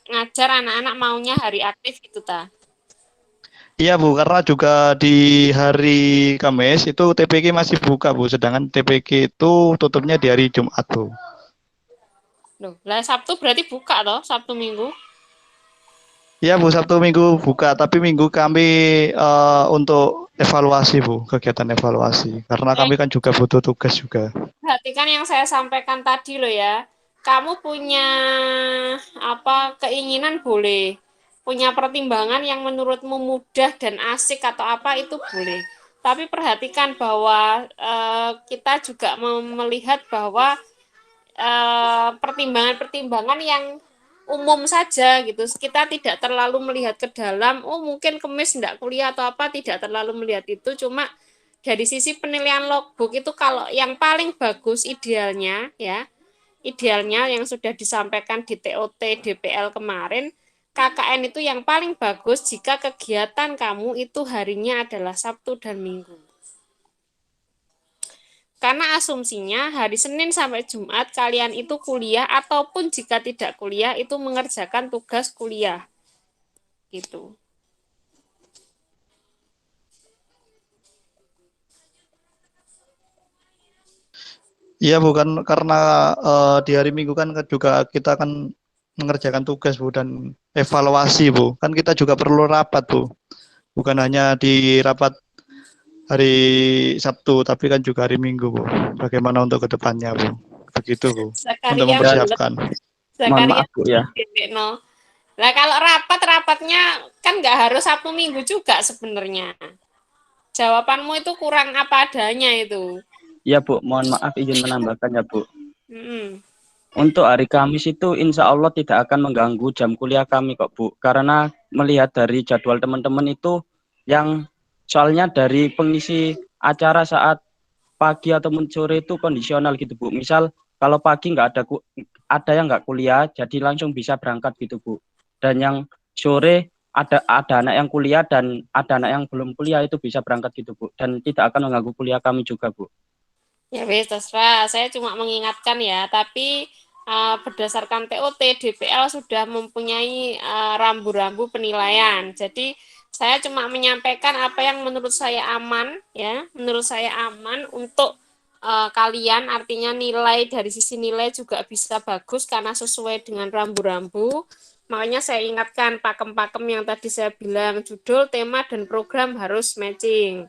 ngajar anak-anak maunya hari aktif gitu ta. iya Bu, karena juga di hari Kamis itu TPQ masih buka Bu, sedangkan TPQ itu tutupnya di hari Jumat Bu. Loh, lah Sabtu berarti buka toh, Sabtu Minggu. Iya Bu, Sabtu Minggu buka, tapi Minggu kami untuk evaluasi Bu, kegiatan evaluasi. Karena kami kan juga butuh tugas juga. Perhatikan yang saya sampaikan tadi loh ya. Kamu punya keinginan boleh. Punya pertimbangan yang menurutmu mudah dan asik atau apa itu boleh. Tapi perhatikan bahwa kita juga melihat bahwa pertimbangan-pertimbangan yang umum saja gitu. Kita tidak terlalu melihat ke dalam, oh mungkin Kemis enggak kuliah atau apa, tidak terlalu melihat itu. Cuma dari sisi penilaian logbook itu kalau yang paling bagus idealnya yang sudah disampaikan di TOT DPL kemarin, KKN itu yang paling bagus jika kegiatan kamu itu harinya adalah Sabtu dan Minggu. Karena asumsinya hari Senin sampai Jumat kalian itu kuliah ataupun jika tidak kuliah itu mengerjakan tugas kuliah. Gitu. Iya bukan karena di hari Minggu kan juga kita kan mengerjakan tugas Bu dan evaluasi Bu. Kan kita juga perlu rapat Bu. Bukan hanya di rapat hari Sabtu tapi kan juga hari Minggu Bu. Bagaimana untuk kedepannya Bu? Begitu Bu. Untuk Zakaria mempersiapkan. Mohon Zakaria maaf Bu ya. no. Nah kalau rapatnya kan nggak harus Sabtu Minggu juga sebenarnya. Jawabanmu itu kurang apa adanya itu. Iya Bu, mohon maaf izin menambahkan ya Bu. Mm-mm. Untuk hari Kamis itu insya Allah tidak akan mengganggu jam kuliah kami kok Bu. Karena melihat dari jadwal teman-teman itu yang soalnya dari pengisi acara saat pagi ataupun sore itu kondisional gitu Bu. Misal kalau pagi nggak ada yang nggak kuliah jadi langsung bisa berangkat gitu Bu. Dan yang sore ada anak yang kuliah dan ada anak yang belum kuliah itu bisa berangkat gitu Bu. Dan tidak akan mengganggu kuliah kami juga Bu. Ya wes terserah, saya cuma mengingatkan ya, tapi berdasarkan TOT DPL sudah mempunyai rambu-rambu penilaian. Jadi saya cuma menyampaikan apa yang menurut saya aman ya, menurut saya aman untuk kalian, artinya nilai dari sisi nilai juga bisa bagus karena sesuai dengan rambu-rambu. Makanya saya ingatkan pakem-pakem yang tadi saya bilang, judul, tema, dan program harus matching.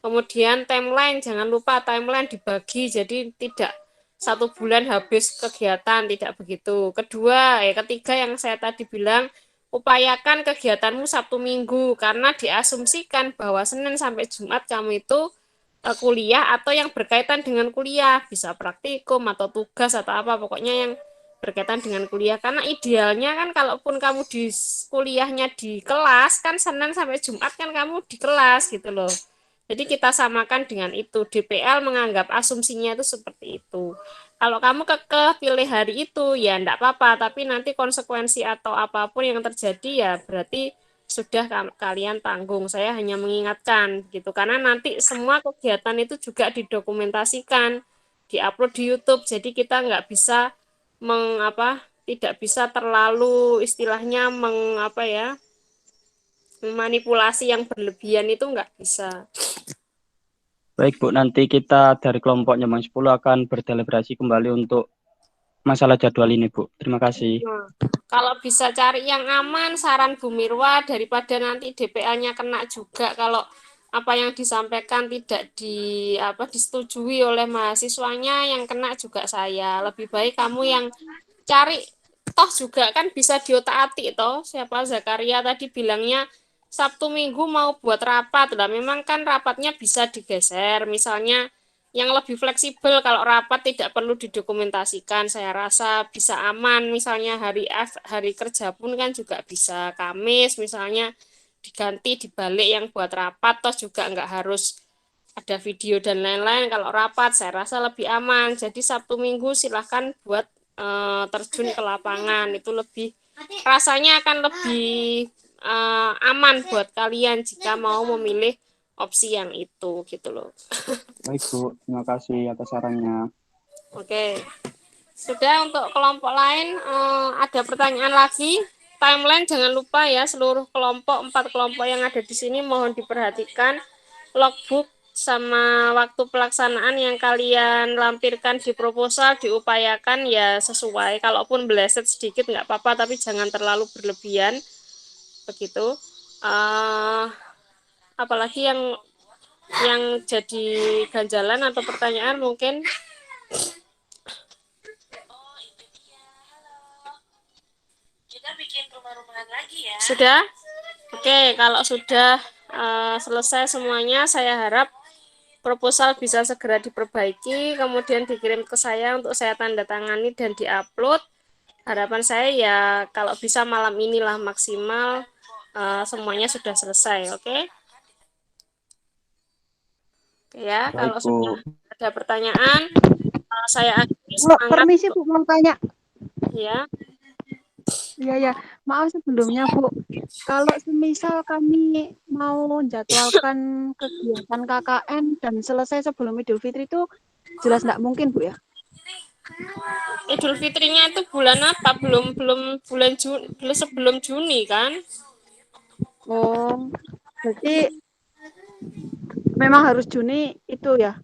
Kemudian timeline, jangan lupa timeline dibagi, jadi tidak 1 bulan habis kegiatan, tidak begitu. Ketiga yang saya tadi bilang, upayakan kegiatanmu Sabtu Minggu, karena diasumsikan bahwa Senin sampai Jumat kamu itu kuliah atau yang berkaitan dengan kuliah, bisa praktikum atau tugas atau apa, pokoknya yang berkaitan dengan kuliah. Karena idealnya kan kalaupun kamu di kuliahnya di kelas, kan Senin sampai Jumat kan kamu di kelas gitu loh. Jadi kita samakan dengan itu. DPL menganggap asumsinya itu seperti itu. Kalau kamu kekeh pilih hari itu, ya enggak apa-apa. Tapi nanti konsekuensi atau apapun yang terjadi, ya berarti sudah kalian tanggung. Saya hanya mengingatkan gitu. Karena nanti semua kegiatan itu juga didokumentasikan, diupload di YouTube. Jadi kita nggak bisa tidak bisa terlalu istilahnya memanipulasi yang berlebihan itu nggak bisa. Baik Bu, nanti kita dari kelompok Nyemang 10 akan berdeliberasi kembali untuk masalah jadwal ini Bu. Terima kasih. Nah, kalau bisa cari yang aman, saran Bu Mirwa, daripada nanti DPL-nya kena juga kalau apa yang disampaikan tidak disetujui oleh mahasiswanya, yang kena juga saya. Lebih baik kamu yang cari, toh juga kan bisa diotak-atik toh. Siapa Zakaria tadi bilangnya Sabtu Minggu mau buat rapat. Lah memang kan rapatnya bisa digeser. Misalnya yang lebih fleksibel, kalau rapat tidak perlu didokumentasikan, saya rasa bisa aman. Misalnya hari kerja pun kan juga bisa Kamis misalnya diganti dibalik yang buat rapat, toh juga nggak harus ada video dan lain-lain. Kalau rapat saya rasa lebih aman. Jadi Sabtu Minggu silahkan buat terjun ke lapangan, itu lebih rasanya akan lebih aman buat kalian jika mau memilih opsi yang itu gitu loh. Baik Bu, terima kasih atas sarannya. Oke, sudah. Untuk kelompok lain ada pertanyaan lagi. Timeline jangan lupa ya, seluruh kelompok, 4 kelompok yang ada di sini mohon diperhatikan logbook sama waktu pelaksanaan yang kalian lampirkan di proposal, diupayakan ya sesuai. Kalaupun meleset sedikit nggak apa-apa, tapi jangan terlalu berlebihan begitu. Apalagi yang jadi ganjalan atau pertanyaan mungkin. Sudah? Oke, kalau sudah selesai semuanya, saya harap proposal bisa segera diperbaiki, kemudian dikirim ke saya untuk saya tanda tangani dan diupload. Harapan saya ya kalau bisa malam inilah maksimal semuanya sudah selesai, oke? Ya, kalau sudah ada pertanyaan, saya akhiri. Semangat. Permisi Bu, mau tanya. Ya. Ya, maaf sebelumnya Bu. Kalau semisal kami mau jadwalkan kegiatan KKN dan selesai sebelum Idul Fitri itu jelas nggak mungkin Bu ya? Idul Fitrinya itu bulan apa? Belum bulan Juni, belum sebelum Juni kan? Oh, berarti memang harus Juni itu ya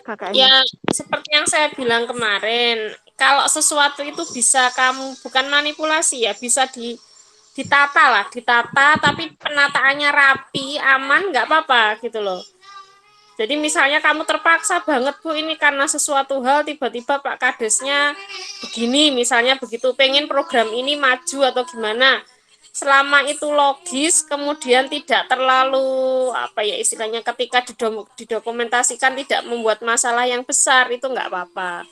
KKN? Ya, seperti yang saya bilang kemarin, kalau sesuatu itu bisa kamu bukan manipulasi ya, bisa ditata lah, ditata tapi penataannya rapi, aman, nggak apa-apa gitu loh. Jadi misalnya kamu terpaksa banget Bu ini karena sesuatu hal tiba-tiba Pak Kadesnya begini misalnya begitu pengen program ini maju atau gimana. Selama itu logis kemudian tidak terlalu apa ya istilahnya ketika didokumentasikan tidak membuat masalah yang besar itu nggak apa-apa.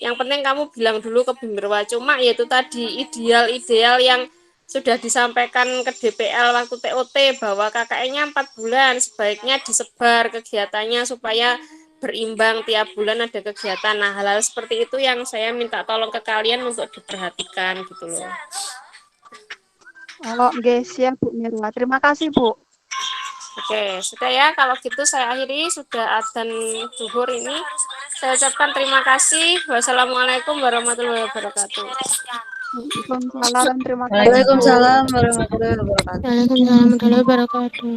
Yang penting kamu bilang dulu ke Bimberwa cuma yaitu tadi ideal-ideal yang sudah disampaikan ke DPL waktu TOT bahwa KKN-nya 4 bulan sebaiknya disebar kegiatannya supaya berimbang tiap bulan ada kegiatan. Nah, hal-hal seperti itu yang saya minta tolong ke kalian untuk diperhatikan gitu loh. Oh, guys ya Bu Mirwa. Terima kasih Bu. Oke, sudah ya. Kalau gitu saya akhiri sudah adzan zuhur ini. Saya ucapkan terima kasih. Wassalamualaikum warahmatullahi wabarakatuh. Waalaikumsalam. Terima kasih. Waalaikumsalam warahmatullahi wabarakatuh. Waalaikumsalam warahmatullahi wabarakatuh.